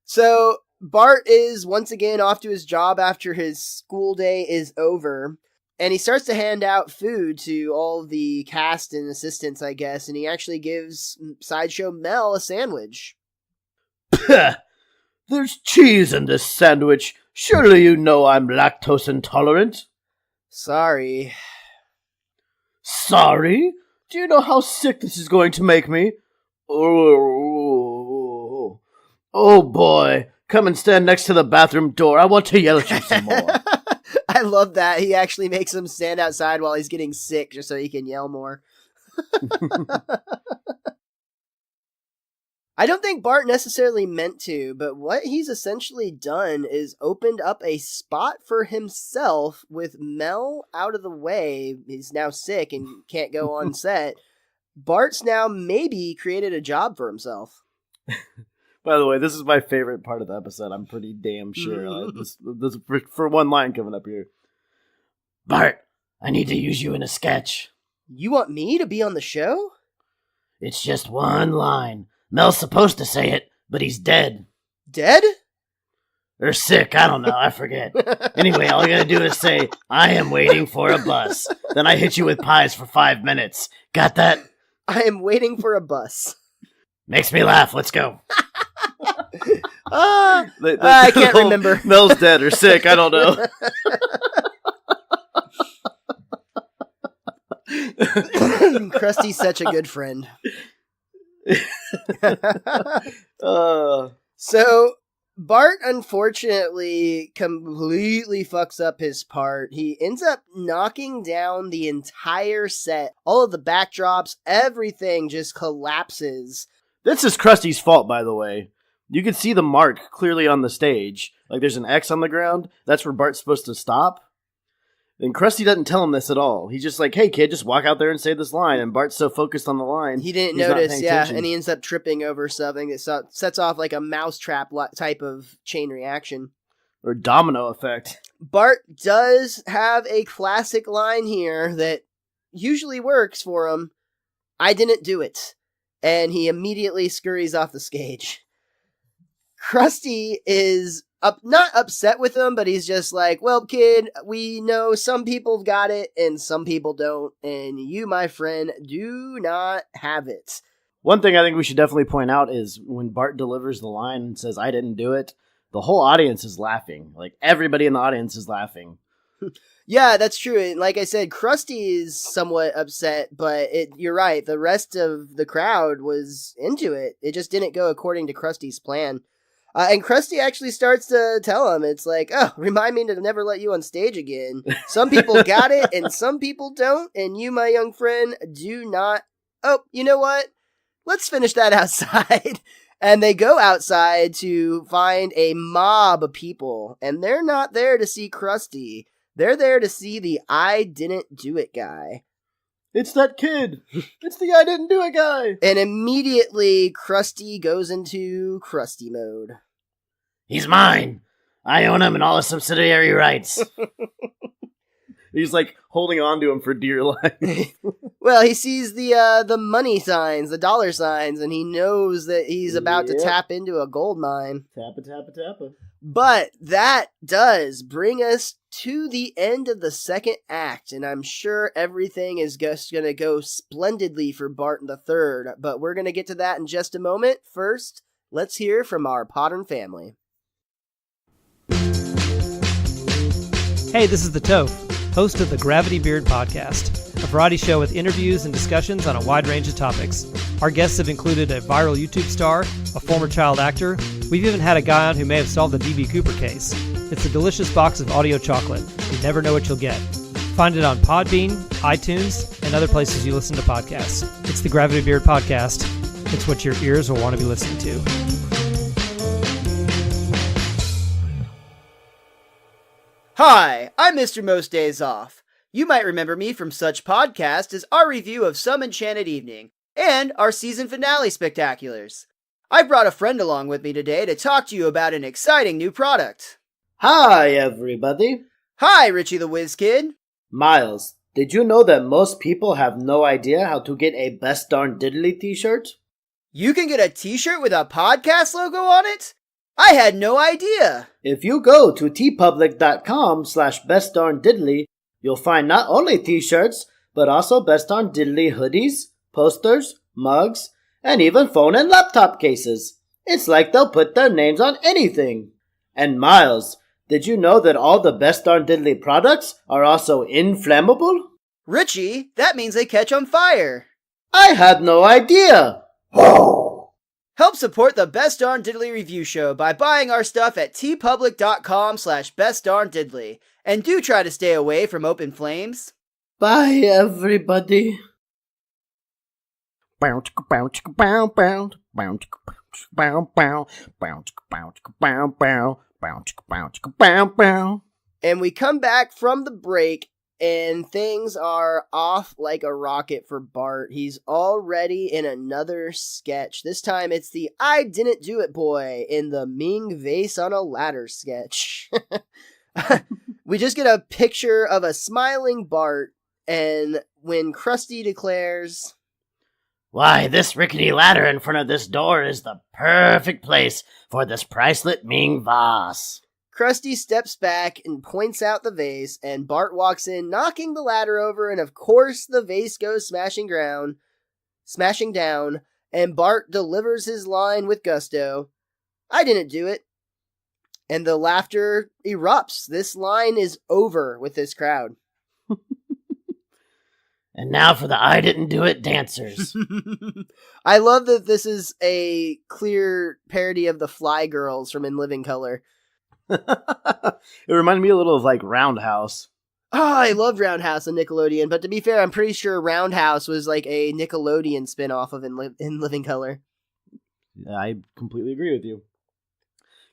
So Bart is once again off to his job after his school day is over. And he starts to hand out food to all the cast and assistants, I guess, and he actually gives Sideshow Mel a sandwich. "There's cheese in this sandwich. Surely you know I'm lactose intolerant." "Sorry." "Sorry? Do you know how sick this is going to make me? Oh boy. Come and stand next to the bathroom door. I want to yell at you some more." I love that. He actually makes him stand outside while he's getting sick just so he can yell more. I don't think Bart necessarily meant to, but what he's essentially done is opened up a spot for himself with Mel out of the way. He's now sick and can't go on set. Bart's now maybe created a job for himself. By the way, this is my favorite part of the episode. I'm pretty damn sure. This for one line coming up here. "Bart, I need to use you in a sketch." "You want me to be on the show?" "It's just one line. Mel's supposed to say it, but he's dead." "Dead?" "Or sick, I don't know, I forget. Anyway, all you gotta do is say, 'I am waiting for a bus.' Then I hit you with pies for 5 minutes. Got that?" "I am waiting for a bus." "Makes me laugh, let's go." I can't remember. Mel's dead or sick, I don't know. Krusty's such a good friend. So Bart, unfortunately, completely fucks up his part. He ends up knocking down the entire set. All of the backdrops, everything just collapses. This is Krusty's fault, by the way. You can see the mark clearly on the stage. Like, there's an X on the ground. That's where Bart's supposed to stop. And Krusty doesn't tell him this at all. He's just like, hey, kid, just walk out there and say this line. And Bart's so focused on the line. He didn't he's not notice, paying yeah. attention. And he ends up tripping over something that sets off like a mousetrap type of chain reaction. Or domino effect. Bart does have a classic line here that usually works for him. I didn't do it. And he immediately scurries off the stage. Krusty is not upset with him, but he's just like, well, kid, we know some people got it and some people don't, and you, my friend, do not have it. One thing I think we should definitely point out is when Bart delivers the line and says, I didn't do it, the whole audience is laughing. Like, everybody in the audience is laughing. Yeah, that's true. And like I said, Krusty is somewhat upset, but you're right. The rest of the crowd was into it. It just didn't go according to Krusty's plan. And Krusty actually starts to tell him, it's like, oh, remind me to never let you on stage again. Some people got it and some people don't. And you, my young friend, do not. Oh, you know what? Let's finish that outside. And they go outside to find a mob of people. And they're not there to see Krusty. They're there to see the I didn't do it guy. It's that kid. It's the I didn't do it guy. And immediately, Krusty goes into Krusty mode. He's mine. I own him and all his subsidiary rights. He's like holding on to him for dear life. Well, he sees the money signs, the dollar signs, and he knows that he's about to tap into a gold mine. Tappa. But that does bring us to the end of the second act, and I'm sure everything is just going to go splendidly for Bart the Third, but we're going to get to that in just a moment. First, let's hear from our Podern family. Hey, this is the Toph, host of the Gravity Beard Podcast, a variety show with interviews and discussions on a wide range of topics. Our guests have included a viral YouTube star, a former child actor. We've even had a guy on who may have solved the D.B. Cooper case. It's a delicious box of audio chocolate. You never know what you'll get. Find it on Podbean, iTunes, and other places you listen to podcasts. It's the Gravity Beard Podcast. It's what your ears will want to be listening to. Hi, I'm MrMostDaysOff. You might remember me from such podcasts as our review of Some Enchanted Evening and our season finale spectaculars. I brought a friend along with me today to talk to you about an exciting new product. Hi, everybody. Hi, Richie the WizKid. Miles, did you know that most people have no idea how to get a Best Darn Diddly t-shirt? You can get a t-shirt with a podcast logo on it? I had no idea. If you go to tpublic.com/bestdarndiddly, you'll find not only t-shirts, but also Best Darn Diddly hoodies, posters, mugs, and even phone and laptop cases. It's like they'll put their names on anything. And Miles, did you know that all the Best Darn Diddly products are also inflammable? Richie, that means they catch on fire. I had no idea. Help support the Best Darn Diddly review show by buying our stuff at tpublic.com/bestdarndiddly. And do try to stay away from open flames. Bye, everybody. And we come back from the break, and things are off like a rocket for Bart. He's already in another sketch. This time it's the I Didn't Do It boy in the Ming Vase on a Ladder sketch. We just get a picture of a smiling Bart, and when Krusty declares, Why, this rickety ladder in front of this door is the perfect place for this priceless Ming vase. Krusty steps back and points out the vase, and Bart walks in, knocking the ladder over, and of course the vase goes smashing down, and Bart delivers his line with gusto. I didn't do it. And the laughter erupts. This line is over with this crowd. And now for the I didn't do it dancers. I love that this is a clear parody of the Fly Girls from In Living Color. It reminded me a little of like Roundhouse. Oh, I loved Roundhouse on Nickelodeon, but to be fair, I'm pretty sure Roundhouse was like a Nickelodeon spin-off of In Living Color. I completely agree with you.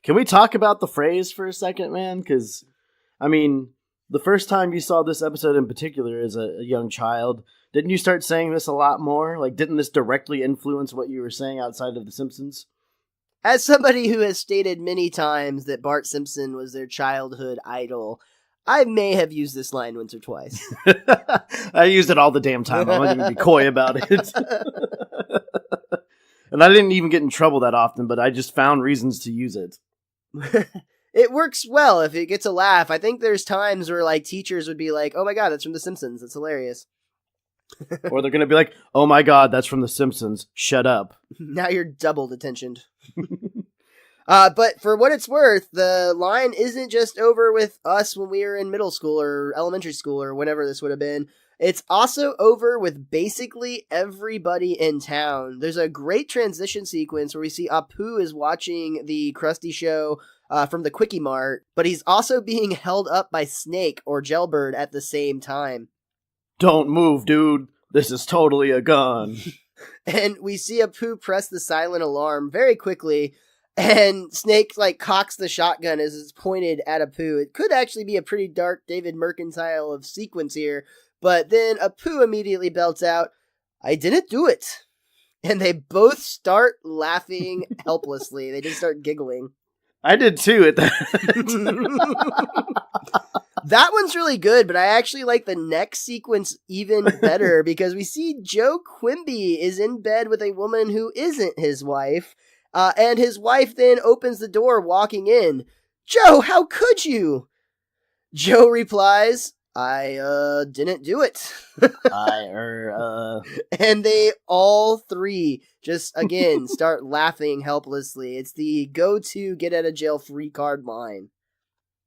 Can we talk about the phrase for a second, man? Because, I mean, the first time you saw this episode in particular as a young child, didn't you start saying this a lot more? Like, didn't this directly influence what you were saying outside of The Simpsons? As somebody who has stated many times that Bart Simpson was their childhood idol, I may have used this line once or twice. I used it all the damn time. I'm not going to be coy about it. And I didn't even get in trouble that often, but I just found reasons to use it. It works well if it gets a laugh. I think there's times where like teachers would be like, "Oh my god, that's from The Simpsons. That's hilarious." Or they're going to be like, "Oh my god, that's from The Simpsons. Shut up." Now you're double detentioned. But for what it's worth, the line isn't just over with us when we were in middle school or elementary school or whenever this would have been. It's also over with basically everybody in town. There's a great transition sequence where we see Apu is watching the Krusty show from the Quickie Mart, but he's also being held up by Snake or Jailbird at the same time. Don't move, dude. This is totally a gun. And we see Apu press the silent alarm very quickly, and Snake like cocks the shotgun as it's pointed at Apu. It could actually be a pretty dark David Mercantile of sequence here, but then Apu immediately belts out, "I didn't do it." And they both start laughing helplessly. They just start giggling. I did too at that. That one's really good, but I actually like the next sequence even better because we see Joe Quimby is in bed with a woman who isn't his wife, and his wife then opens the door walking in. "Joe, how could you?" Joe replies, "I didn't do it." And they all three just, again, start laughing helplessly. It's the go-to get-out-of-jail-free card line.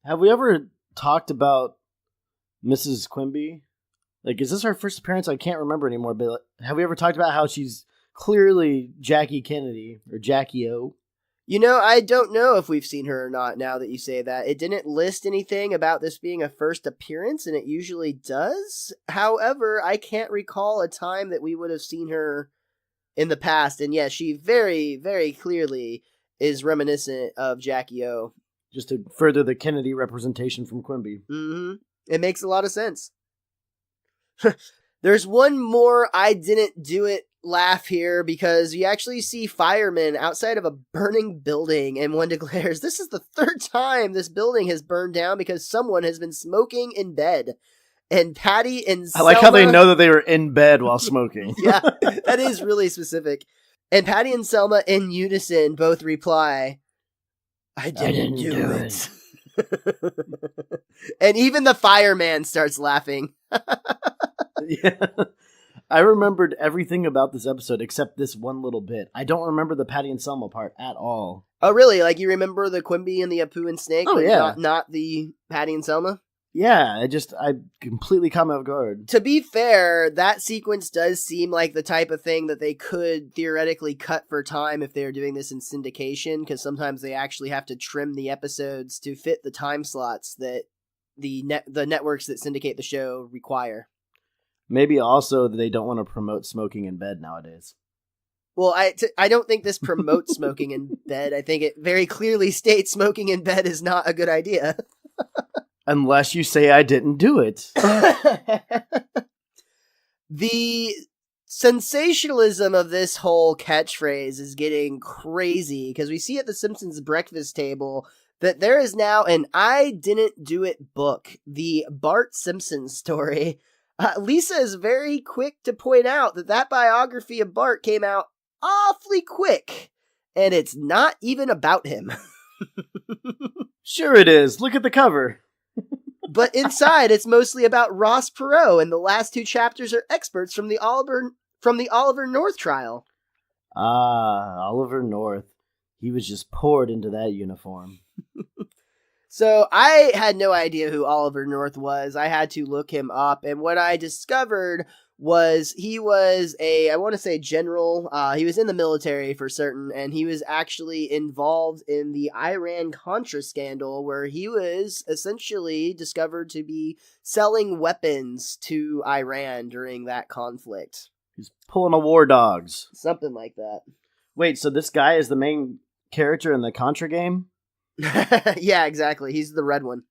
Have we ever talked about Mrs. Quimby? Like, is this her first appearance? I can't remember anymore, but have we ever talked about how she's clearly Jackie Kennedy, or Jackie O? You know, I don't know if we've seen her or not now that you say that. It didn't list anything about this being a first appearance, and it usually does. However, I can't recall a time that we would have seen her in the past. And yeah, she very, very clearly is reminiscent of Jackie O. Just to further the Kennedy representation from Quimby. Mm-hmm. It makes a lot of sense. There's one more I didn't do it laugh here because you actually see firemen outside of a burning building, and one declares, "This is the third time this building has burned down because someone has been smoking in bed." And Patty and Selma... I like how they know that they were in bed while smoking. Yeah, that is really specific. And Patty and Selma in unison both reply, I didn't do it. And even the fireman starts laughing. Yeah. I remembered everything about this episode except this one little bit. I don't remember the Patty and Selma part at all. Oh, really? Like, you remember the Quimby and the Apu and Snake? Oh, but yeah. Not the Patty and Selma? Yeah, I completely caught me off guard. To be fair, that sequence does seem like the type of thing that they could theoretically cut for time if they were doing this in syndication, because sometimes they actually have to trim the episodes to fit the time slots that the networks that syndicate the show require. Maybe also they don't want to promote smoking in bed nowadays. Well, I don't think this promotes smoking in bed. I think it very clearly states smoking in bed is not a good idea. Unless you say I didn't do it. The sensationalism of this whole catchphrase is getting crazy because we see at the Simpsons breakfast table that there is now an I didn't do it book, the Bart Simpson story. Lisa is very quick to point out that biography of Bart came out awfully quick, and it's not even about him. Sure it is. Look at the cover. But inside, it's mostly about Ross Perot, and the last two chapters are experts from the Oliver North trial. Ah, Oliver North. He was just poured into that uniform. So I had no idea who Oliver North was. I had to look him up, and what I discovered was he was I want to say general. He was in the military for certain, and he was actually involved in the Iran-Contra scandal, where he was essentially discovered to be selling weapons to Iran during that conflict. He's pulling a war dogs. Something like that. Wait, so this guy is the main character in the Contra game? Yeah, exactly. He's the red one.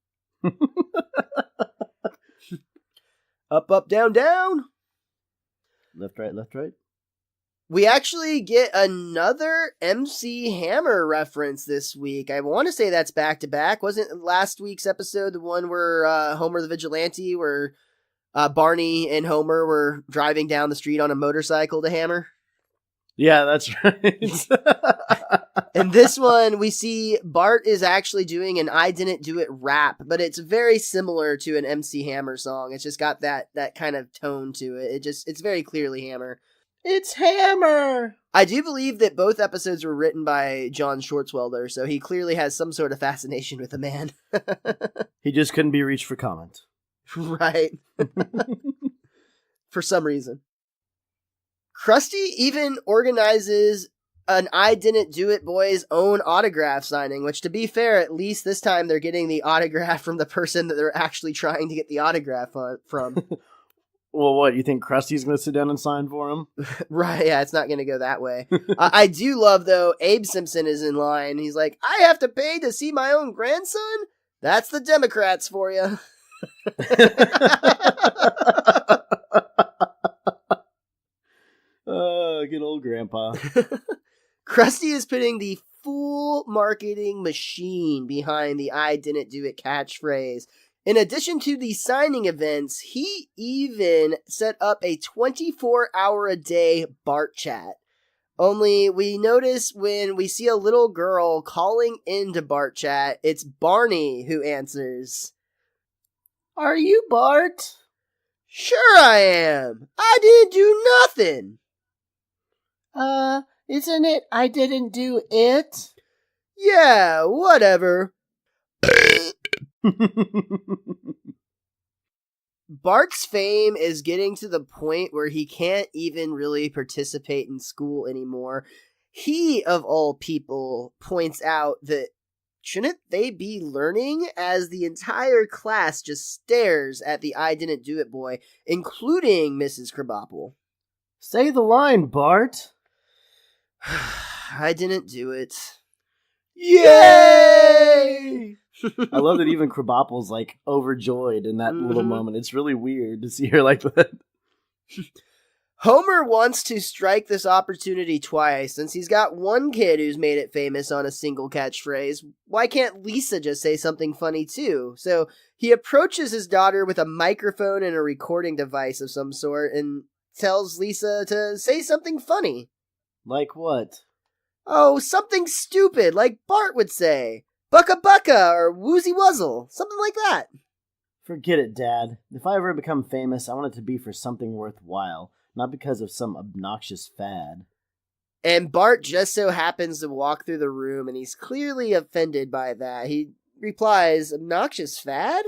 Up, up, down, down. Left, right, left, right. We actually get another MC Hammer reference this week. I want to say that's back to back. Wasn't last week's episode the one where Homer the Vigilante, where Barney and Homer were driving down the street on a motorcycle to Hammer? Yeah, that's right. In this one, we see Bart is actually doing an I Didn't Do It rap, but it's very similar to an MC Hammer song. It's just got that kind of tone to it. It's very clearly Hammer. It's Hammer! I do believe that both episodes were written by John Schwartzwelder, so he clearly has some sort of fascination with the man. He just couldn't be reached for comment. Right. For some reason. Krusty even organizes an I Didn't Do It Boys own autograph signing, which, to be fair, at least this time they're getting the autograph from the person that they're actually trying to get the autograph from. Well, what, you think Krusty's going to sit down and sign for him? Right, yeah, it's not going to go that way. I do love, though, Abe Simpson is in line. He's like, I have to pay to see my own grandson? That's the Democrats for you. Good old grandpa. Krusty is putting the full marketing machine behind the I Didn't Do It catchphrase. In addition to the signing events, he even set up a 24-hour-a-day Bart chat. Only we notice when we see a little girl calling into Bart chat, it's Barney who answers. Are you Bart? Sure I am. I didn't do nothing. Isn't it I didn't do it? Yeah, whatever. Bart's fame is getting to the point where he can't even really participate in school anymore. He, of all people, points out that shouldn't they be learning, as the entire class just stares at the I Didn't Do It boy, including Mrs. Krabappel. Say the line, Bart. I didn't do it. Yay! I love that even Krabappel's like overjoyed in that little moment. It's really weird to see her like that. Homer wants to strike this opportunity twice, since he's got one kid who's made it famous on a single catchphrase. Why can't Lisa just say something funny too? So he approaches his daughter with a microphone and a recording device of some sort and tells Lisa to say something funny. Like what? Oh, something stupid, like Bart would say. Bucka bucka or woozy wuzzle, something like that. Forget it, Dad. If I ever become famous, I want it to be for something worthwhile, not because of some obnoxious fad. And Bart just so happens to walk through the room, and he's clearly offended by that. He replies, obnoxious fad?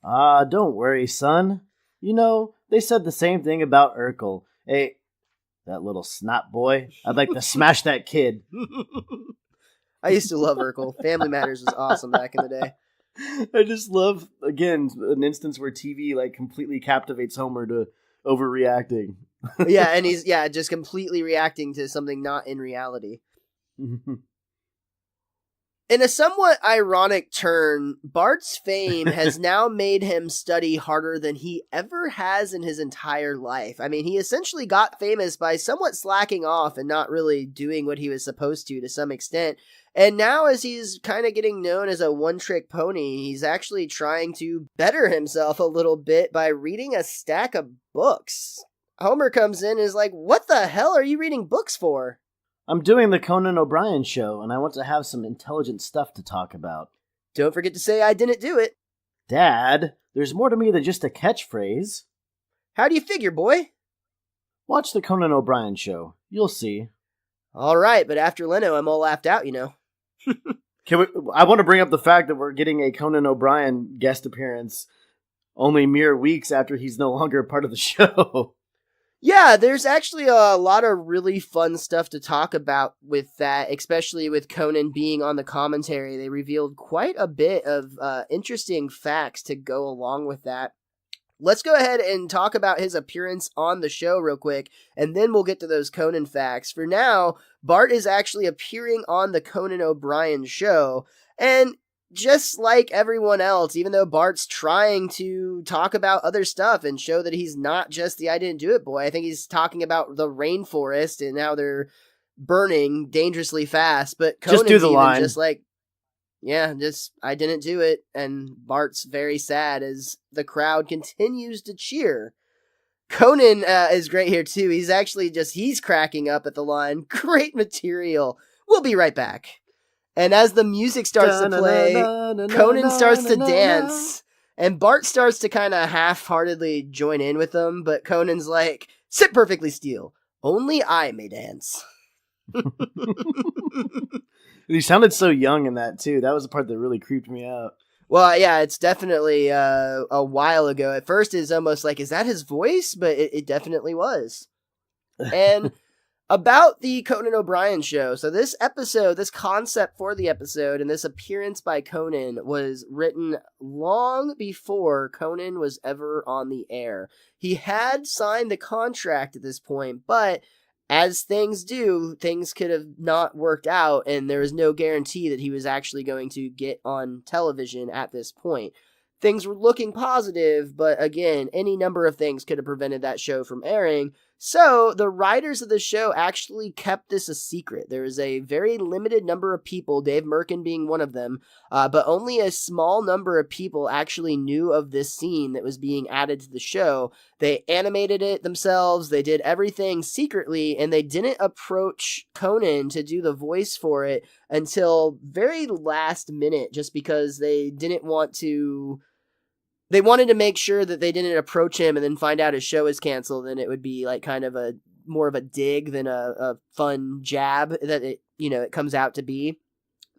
Don't worry, son. You know, they said the same thing about Urkel. Hey, that little snot boy. I'd like to smash that kid. I used to love Urkel. Family Matters was awesome back in the day. I just love, again, an instance where TV like completely captivates Homer to overreacting. Yeah, and he's just completely reacting to something not in reality. In a somewhat ironic turn, Bart's fame has now made him study harder than he ever has in his entire life. I mean, he essentially got famous by somewhat slacking off and not really doing what he was supposed to some extent. And now, as he's kind of getting known as a one-trick pony, he's actually trying to better himself a little bit by reading a stack of books. Homer comes in and is like, what the hell are you reading books for? I'm doing the Conan O'Brien show, and I want to have some intelligent stuff to talk about. Don't forget to say I didn't do it. Dad, there's more to me than just a catchphrase. How do you figure, boy? Watch the Conan O'Brien show. You'll see. All right, but after Leno, I'm all laughed out, you know. I want to bring up the fact that we're getting a Conan O'Brien guest appearance only mere weeks after he's no longer a part of the show. Yeah, there's actually a lot of really fun stuff to talk about with that, especially with Conan being on the commentary. They revealed quite a bit of interesting facts to go along with that. Let's go ahead and talk about his appearance on the show real quick, and then we'll get to those Conan facts. For now, Bart is actually appearing on the Conan O'Brien show, and just like everyone else, even though Bart's trying to talk about other stuff and show that he's not just the I didn't do it boy, I think he's talking about the rainforest and how they're burning dangerously fast, but Conan's just do the line. Just like, yeah, just, I didn't do it, and Bart's very sad as the crowd continues to cheer. Conan is great here, too. He's actually he's cracking up at the line. Great material. We'll be right back. And as the music starts to play, Conan starts to dance, and Bart starts to kind of half-heartedly join in with them, but Conan's like, sit perfectly still. Only I may dance. He sounded so young in that, too. That was the part that really creeped me out. Well, yeah, it's definitely a while ago. At first, it's almost like, is that his voice? But it definitely was. And about the Conan O'Brien show. So this episode, this concept for the episode, and this appearance by Conan was written long before Conan was ever on the air. He had signed the contract at this point, but as things do, things could have not worked out, and there was no guarantee that he was actually going to get on television at this point. Things were looking positive, but again, any number of things could have prevented that show from airing. So the writers of the show actually kept this a secret. There was a very limited number of people, Dave Merkin being one of them, but only a small number of people actually knew of this scene that was being added to the show. They animated it themselves, they did everything secretly, and they didn't approach Conan to do the voice for it until very last minute, just because they didn't want to... They wanted to make sure that they didn't approach him and then find out his show is canceled, and it would be like kind of a more of a dig than a fun jab that it comes out to be.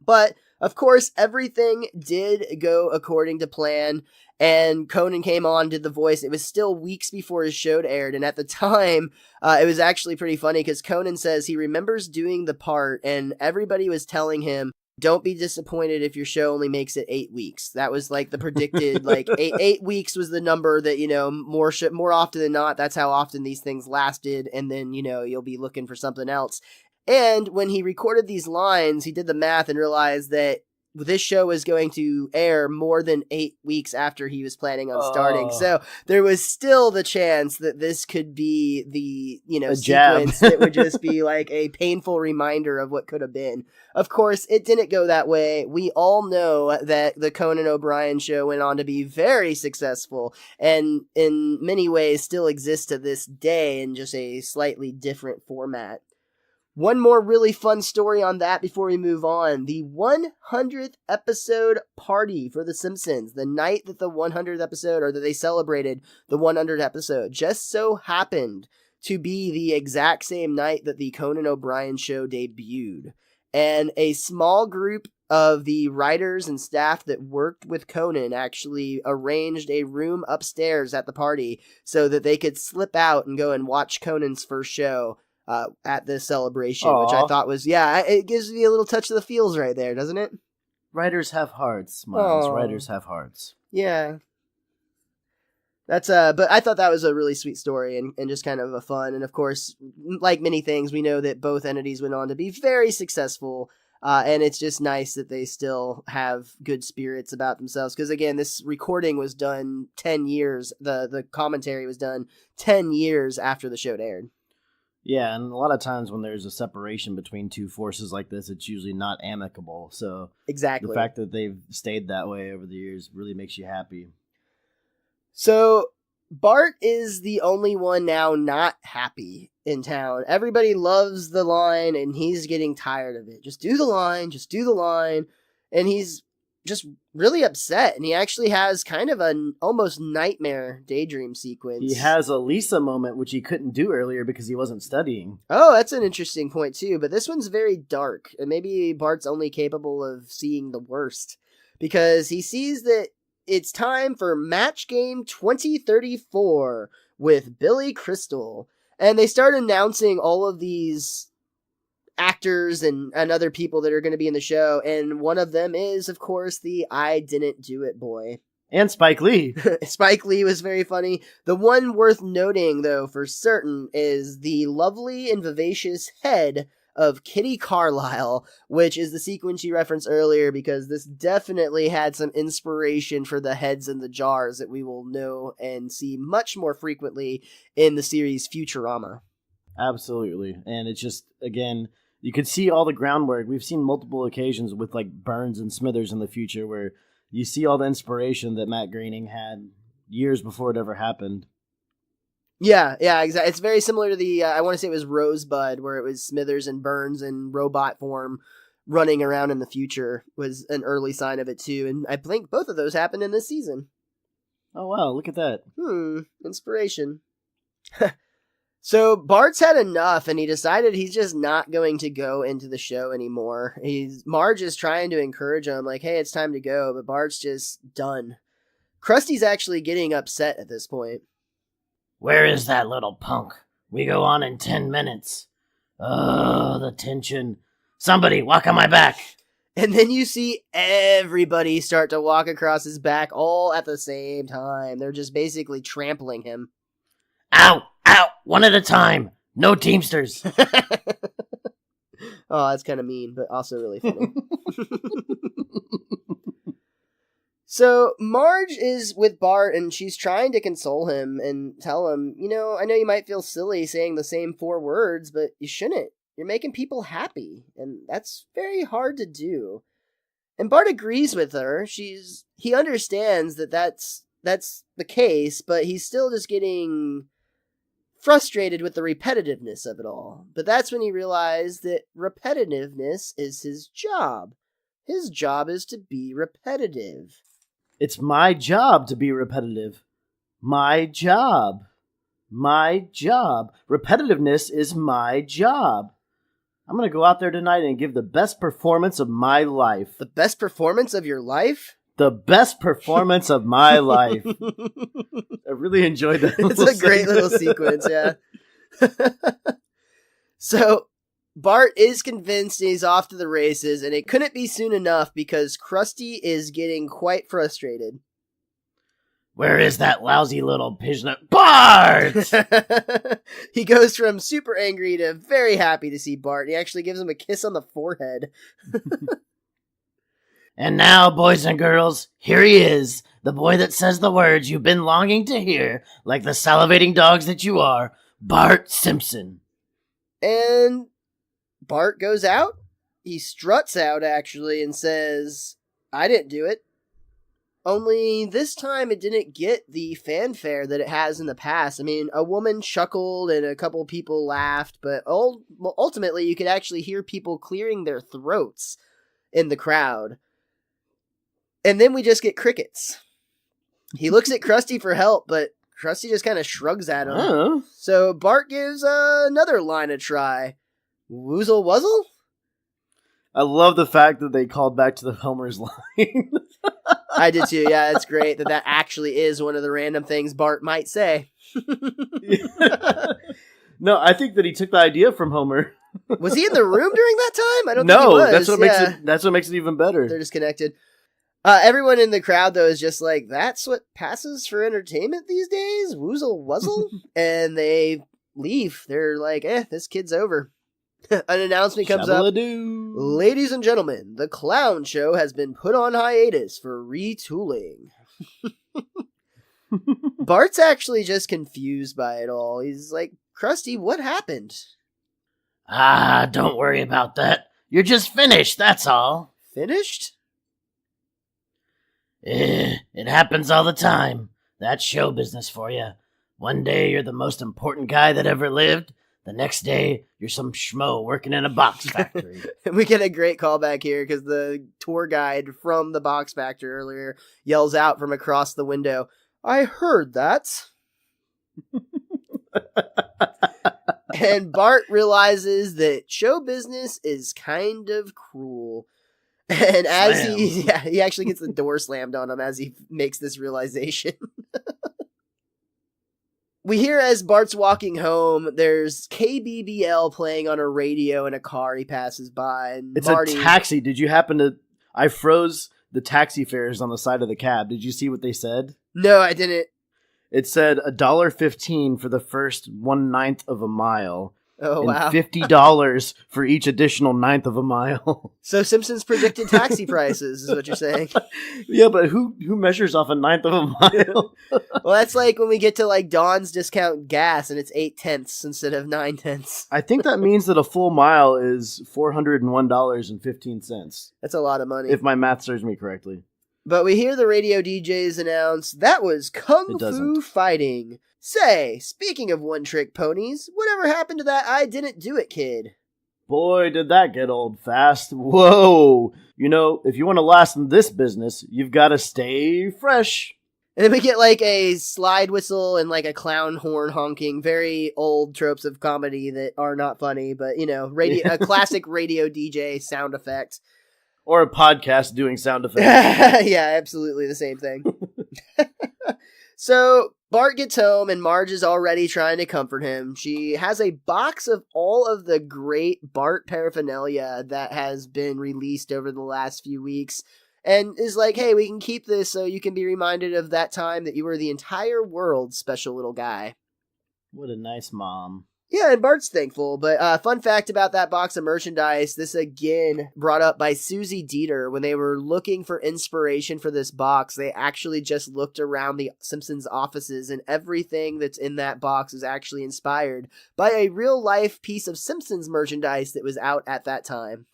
But of course, everything did go according to plan, and Conan came on, did the voice. It was still weeks before his show aired, and at the time, it was actually pretty funny because Conan says he remembers doing the part, and everybody was telling him, don't be disappointed if your show only makes it 8 weeks. That was like the predicted, like 8 weeks was the number that, more often than not, that's how often these things lasted. And then, you'll be looking for something else. And when he recorded these lines, he did the math and realized that this show was going to air more than 8 weeks after he was planning on starting. So there was still the chance that this could be the, sequence that would just be like a painful reminder of what could have been. Of course, it didn't go that way. We all know that the Conan O'Brien show went on to be very successful and in many ways still exists to this day in just a slightly different format. One more really fun story on that before we move on. The 100th episode party for The Simpsons, the night that the 100th episode, or that they celebrated the 100th episode, just so happened to be the exact same night that the Conan O'Brien show debuted. And a small group of the writers and staff that worked with Conan actually arranged a room upstairs at the party so that they could slip out and go and watch Conan's first show at this celebration. Aww. Which I thought was, it gives me a little touch of the feels right there, doesn't it? Writers have hearts, Miles. Aww. Writers have hearts. Yeah. That's but I thought that was a really sweet story and just kind of a fun. And of course, like many things, we know that both entities went on to be very successful. And it's just nice that they still have good spirits about themselves. Because again, this recording was done 10 years. The commentary was done 10 years after the show aired. Yeah, and a lot of times when there's a separation between two forces like this, it's usually not amicable. So exactly, the fact that they've stayed that way over the years really makes you happy. So Bart is the only one now not happy in town. Everybody loves the line, and he's getting tired of it. Just do the line, just do the line. And he's just really upset, and he actually has kind of an almost nightmare daydream sequence. He has a Lisa moment, which he couldn't do earlier because he wasn't studying. Oh, that's an interesting point too, but this one's very dark, and maybe Bart's only capable of seeing the worst, because he sees that it's time for Match Game 2034 with Billy Crystal, and they start announcing all of these actors and other people that are going to be in the show, and one of them is, of course, the I Didn't Do It boy. And Spike Lee. Spike Lee was very funny. The one worth noting, though, for certain, is the lovely and vivacious head of Kitty Carlisle, which is the sequence you referenced earlier, because this definitely had some inspiration for the heads in the jars that we will know and see much more frequently in the series Futurama. Absolutely. And it's just, again, you could see all the groundwork. We've seen multiple occasions with like Burns and Smithers in the future where you see all the inspiration that Matt Groening had years before it ever happened. Yeah, exactly. It's very similar to the, I want to say it was Rosebud, where it was Smithers and Burns in robot form running around in the future was an early sign of it too. And I think both of those happened in this season. Oh, wow. Look at that. Inspiration. So Bart's had enough, and he decided he's just not going to go into the show anymore. Marge is trying to encourage him, like, hey, it's time to go, but Bart's just done. Krusty's actually getting upset at this point. Where is that little punk? We go on in 10 minutes. Oh, the tension. Somebody, walk on my back. And then you see everybody start to walk across his back all at the same time. They're just basically trampling him. Ow! Ow! One at a time. No Teamsters. Oh, that's kind of mean, but also really funny. So Marge is with Bart, and she's trying to console him and tell him, I know you might feel silly saying the same 4 words, but you shouldn't. You're making people happy, and that's very hard to do. And Bart agrees with her. He understands that that's the case, but he's still just getting frustrated with the repetitiveness of it all. But that's when he realized that repetitiveness is his job. His job is to be repetitive. It's my job to be repetitive. My job. My job. Repetitiveness is my job. I'm going to go out there tonight and give the best performance of my life. The best performance of your life? The best performance of my life. I really enjoyed that. It's a great little sequence, yeah. So, Bart is convinced he's off to the races, and it couldn't be soon enough because Krusty is getting quite frustrated. Where is that lousy little pigeon? Bart! He goes from super angry to very happy to see Bart. He actually gives him a kiss on the forehead. And now, boys and girls, here he is, the boy that says the words you've been longing to hear, like the salivating dogs that you are, Bart Simpson. And Bart goes out. He struts out, actually, and says, I didn't do it. Only this time it didn't get the fanfare that it has in the past. I mean, a woman chuckled and a couple people laughed, but ultimately you could actually hear people clearing their throats in the crowd. And then we just get crickets. He looks at Krusty for help, but Krusty just kind of shrugs at him. Oh. So Bart gives another line a try. Woozle wuzzle? I love the fact that they called back to the Homer's line. I did too. Yeah, it's great that actually is one of the random things Bart might say. No, I think that he took the idea from Homer. Was he in the room during that time? I don't think he was. That's what makes it even better. They're disconnected. Everyone in the crowd, though, is just like, that's what passes for entertainment these days? Woozle wuzzle? And they leave. They're like, this kid's over. An announcement comes up. Ladies and gentlemen, the clown show has been put on hiatus for retooling. Bart's actually just confused by it all. He's like, Krusty, what happened? Don't worry about that. You're just finished, that's all. Finished? It happens all the time. That's show business for you. One day you're the most important guy that ever lived. The next day, you're some schmo working in a box factory. We get a great callback here because the tour guide from the box factory earlier yells out from across the window, "I heard that." And Bart realizes that show business is kind of cruel. And as he actually gets the door slammed on him as he makes this realization. We hear as Bart's walking home, there's KBBL playing on a radio in a car he passes by. And It's Marty, a taxi. Did you happen to... I froze the taxi fares on the side of the cab. Did you see what they said? No, I didn't. It said $1.15 for the first 1/9 of a mile. Oh, and wow. $50 for each additional 1/9 of a mile. So Simpsons predicted taxi prices is what you're saying. Yeah, but who measures off 1/9 of a mile? Well, that's like when we get to like Dawn's discount gas and it's 8/10 instead of 9/10. I think that means that a full mile is $401.15. That's a lot of money. If my math serves me correctly. But we hear the radio DJs announce, "That was Kung It Fu doesn't. fighting." Say, speaking of one-trick ponies, whatever happened to that I didn't do it kid? Boy, did that get old fast. Whoa. You know, if you want to last in this business, you've got to stay fresh. And then we get like a slide whistle and like a clown horn honking, very old tropes of comedy that are not funny, but you know, a classic radio DJ sound effect. Or a podcast doing sound effects. Yeah, absolutely the same thing. So Bart gets home and Marge is already trying to comfort him. She has a box of all of the great Bart paraphernalia that has been released over the last few weeks and is like, "Hey, we can keep this so you can be reminded of that time that you were the entire world's special little guy." What a nice mom. Yeah, and Bart's thankful, but fun fact about that box of merchandise, this again brought up by Susie Dieter. When they were looking for inspiration for this box, they actually just looked around the Simpsons offices, and everything that's in that box is actually inspired by a real-life piece of Simpsons merchandise that was out at that time.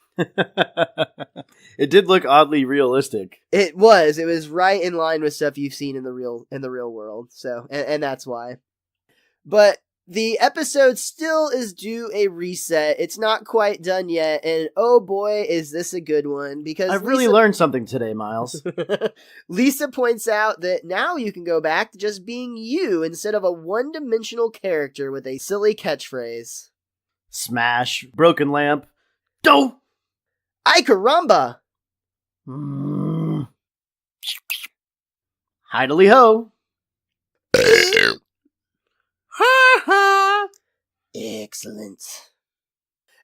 It did look oddly realistic. It was right in line with stuff you've seen in the real world, so, and that's why. But the episode still is due a reset. It's not quite done yet, and oh boy, is this a good one, because I've really learned something today, Miles. Lisa points out that now you can go back to just being you instead of a one-dimensional character with a silly catchphrase. Smash, broken lamp, do! Ay caramba! Hidely ho! Excellent.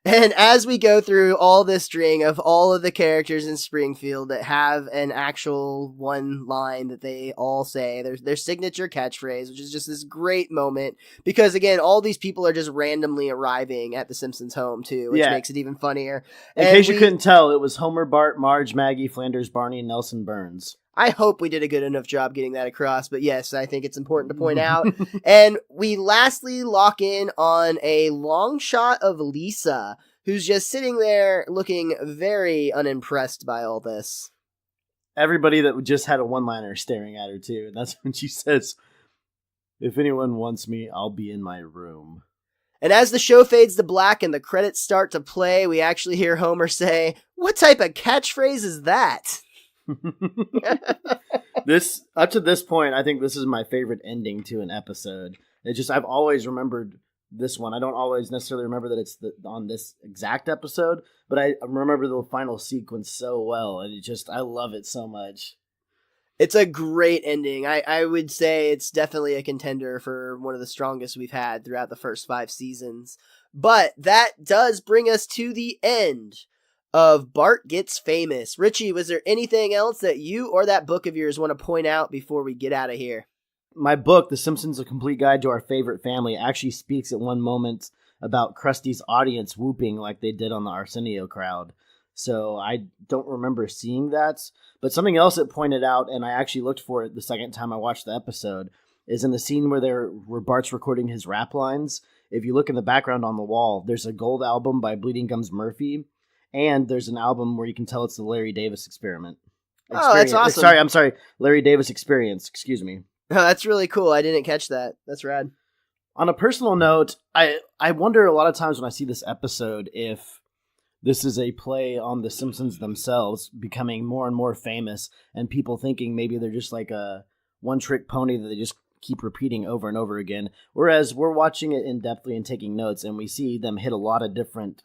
And as we go through all this string of all of the characters in Springfield that have an actual one line that they all say, their signature catchphrase, which is just this great moment, because again, all these people are just randomly arriving at the Simpsons home too, which makes it even funnier. In case you couldn't tell, it was Homer, Bart, Marge, Maggie, Flanders, Barney, and Nelson Burns. I hope we did a good enough job getting that across, but yes, I think it's important to point out. And we lastly lock in on a long shot of Lisa, who's just sitting there looking very unimpressed by all this. Everybody that just had a one-liner staring at her too, and that's when she says, "If anyone wants me, I'll be in my room." And as the show fades to black and the credits start to play, we actually hear Homer say, "What type of catchphrase is that?" This up to this point, I think this is my favorite ending to an episode. I've always remembered this one. I don't always necessarily remember that it's on this exact episode, but I remember the final sequence so well, and I love it so much. It's a great ending. I would say it's definitely a contender for one of the strongest we've had throughout the first 5 seasons. But that does bring us to the end of Bart Gets Famous. Richie, was there anything else that you or that book of yours want to point out before we get out of here? My book, The Simpsons: A Complete Guide to Our Favorite Family, actually speaks at one moment about Krusty's audience whooping like they did on the Arsenio crowd. So I don't remember seeing that. But something else it pointed out, and I actually looked for it the second time I watched the episode, is in the scene where Bart's recording his rap lines. If you look in the background on the wall, there's a gold album by Bleeding Gums Murphy. And there's an album where you can tell it's the Larry Davis Experiment. Oh, that's awesome. I'm sorry. Larry Davis Experience. Excuse me. Oh, that's really cool. I didn't catch that. That's rad. On a personal note, I wonder a lot of times when I see this episode if this is a play on the Simpsons themselves becoming more and more famous and people thinking maybe they're just like a one-trick pony that they just keep repeating over and over again. Whereas we're watching it in-depthly and taking notes, and we see them hit a lot of different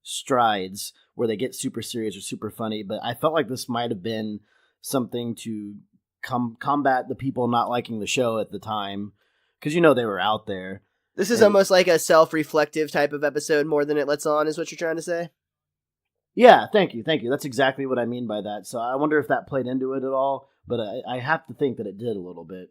strides where they get super serious or super funny. But I felt like this might have been something to combat the people not liking the show at the time, because they were out there. This is almost like a self-reflective type of episode more than it lets on, is what you're trying to say? Yeah, thank you. That's exactly what I mean by that. So I wonder if that played into it at all, but I have to think that it did a little bit.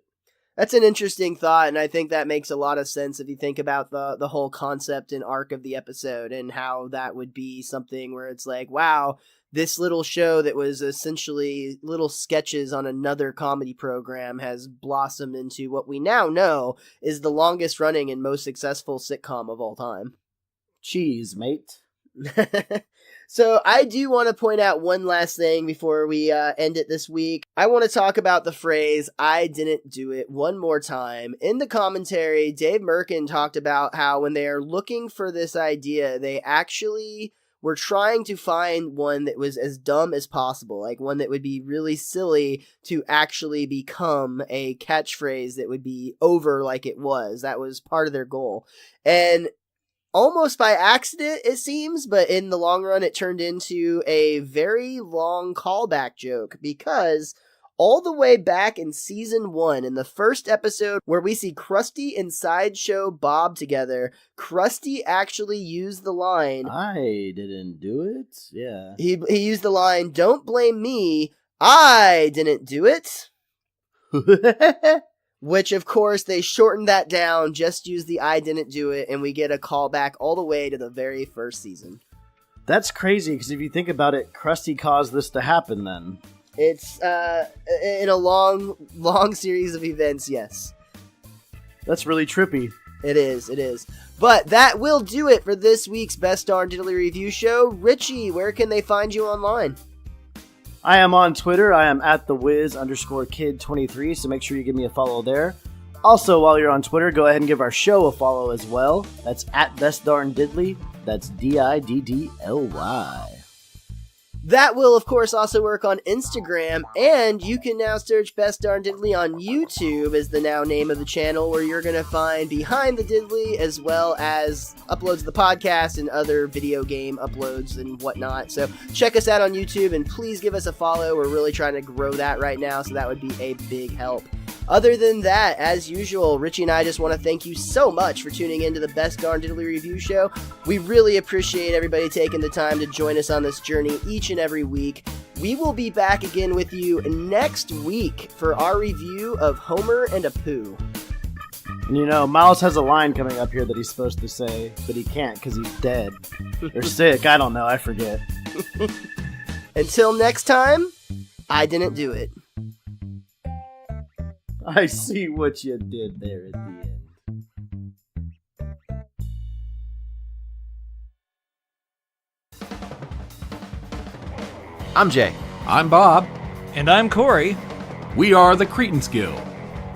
That's an interesting thought, and I think that makes a lot of sense if you think about the whole concept and arc of the episode and how that would be something where it's like, wow, this little show that was essentially little sketches on another comedy program has blossomed into what we now know is the longest running and most successful sitcom of all time. Cheese, mate. So I do want to point out one last thing before we end it this week. I want to talk about the phrase, "I didn't do it," one more time. In the commentary, Dave Merkin talked about how when they are looking for this idea, they actually were trying to find one that was as dumb as possible, like one that would be really silly to actually become a catchphrase that would be over like it was. That was part of their goal. And almost by accident, it seems, but in the long run, it turned into a very long callback joke, because all the way back in season 1, in the first episode where we see Krusty and Sideshow Bob together, Krusty actually used the line, "I didn't do it." Yeah. He used the line, "Don't blame me, I didn't do it." Which, of course, they shortened that down, just use the "I didn't do it," and we get a callback all the way to the very first season. That's crazy, because if you think about it, Krusty caused this to happen then. It's, in a long series of events, yes. That's really trippy. It is. But that will do it for this week's Best Darn Diddly Review Show. Richie, where can they find you online? I am on Twitter. I am at theWizKid23, so make sure you give me a follow there. Also, while you're on Twitter, go ahead and give our show a follow as well. That's at Best Darn Diddly. That's DIDDLY. That will, of course, also work on Instagram, and you can now search Best Darn Diddly on YouTube as the now name of the channel, where you're going to find Behind the Diddly, as well as uploads of the podcast and other video game uploads and whatnot. So check us out on YouTube, and please give us a follow. We're really trying to grow that right now, so that would be a big help. Other than that, as usual, Richie and I just want to thank you so much for tuning into the Best Darn Diddly Review Show. We really appreciate everybody taking the time to join us on this journey each and every week. We will be back again with you next week for our review of Homer and Apu. And Miles has a line coming up here that he's supposed to say, but he can't because he's dead. Or sick, I don't know, I forget. Until next time, I didn't do it. I see what you did there at the end. I'm Jay. I'm Bob. And I'm Corey. We are the Cretans Guild.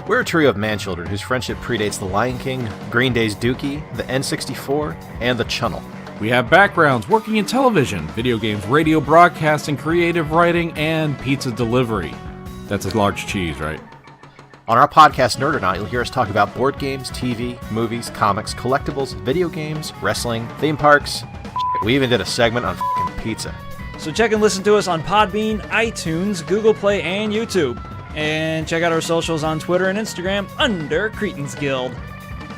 We're a trio of man-children whose friendship predates The Lion King, Green Day's Dookie, the N64, and the Chunnel. We have backgrounds working in television, video games, radio broadcasting, creative writing, and pizza delivery. That's a large cheese, right? On our podcast, Nerd or Not, you'll hear us talk about board games, TV, movies, comics, collectibles, video games, wrestling, theme parks. We even did a segment on f***ing pizza. So check and listen to us on Podbean, iTunes, Google Play, and YouTube. And check out our socials on Twitter and Instagram under Cretans Guild.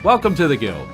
Welcome to the Guild.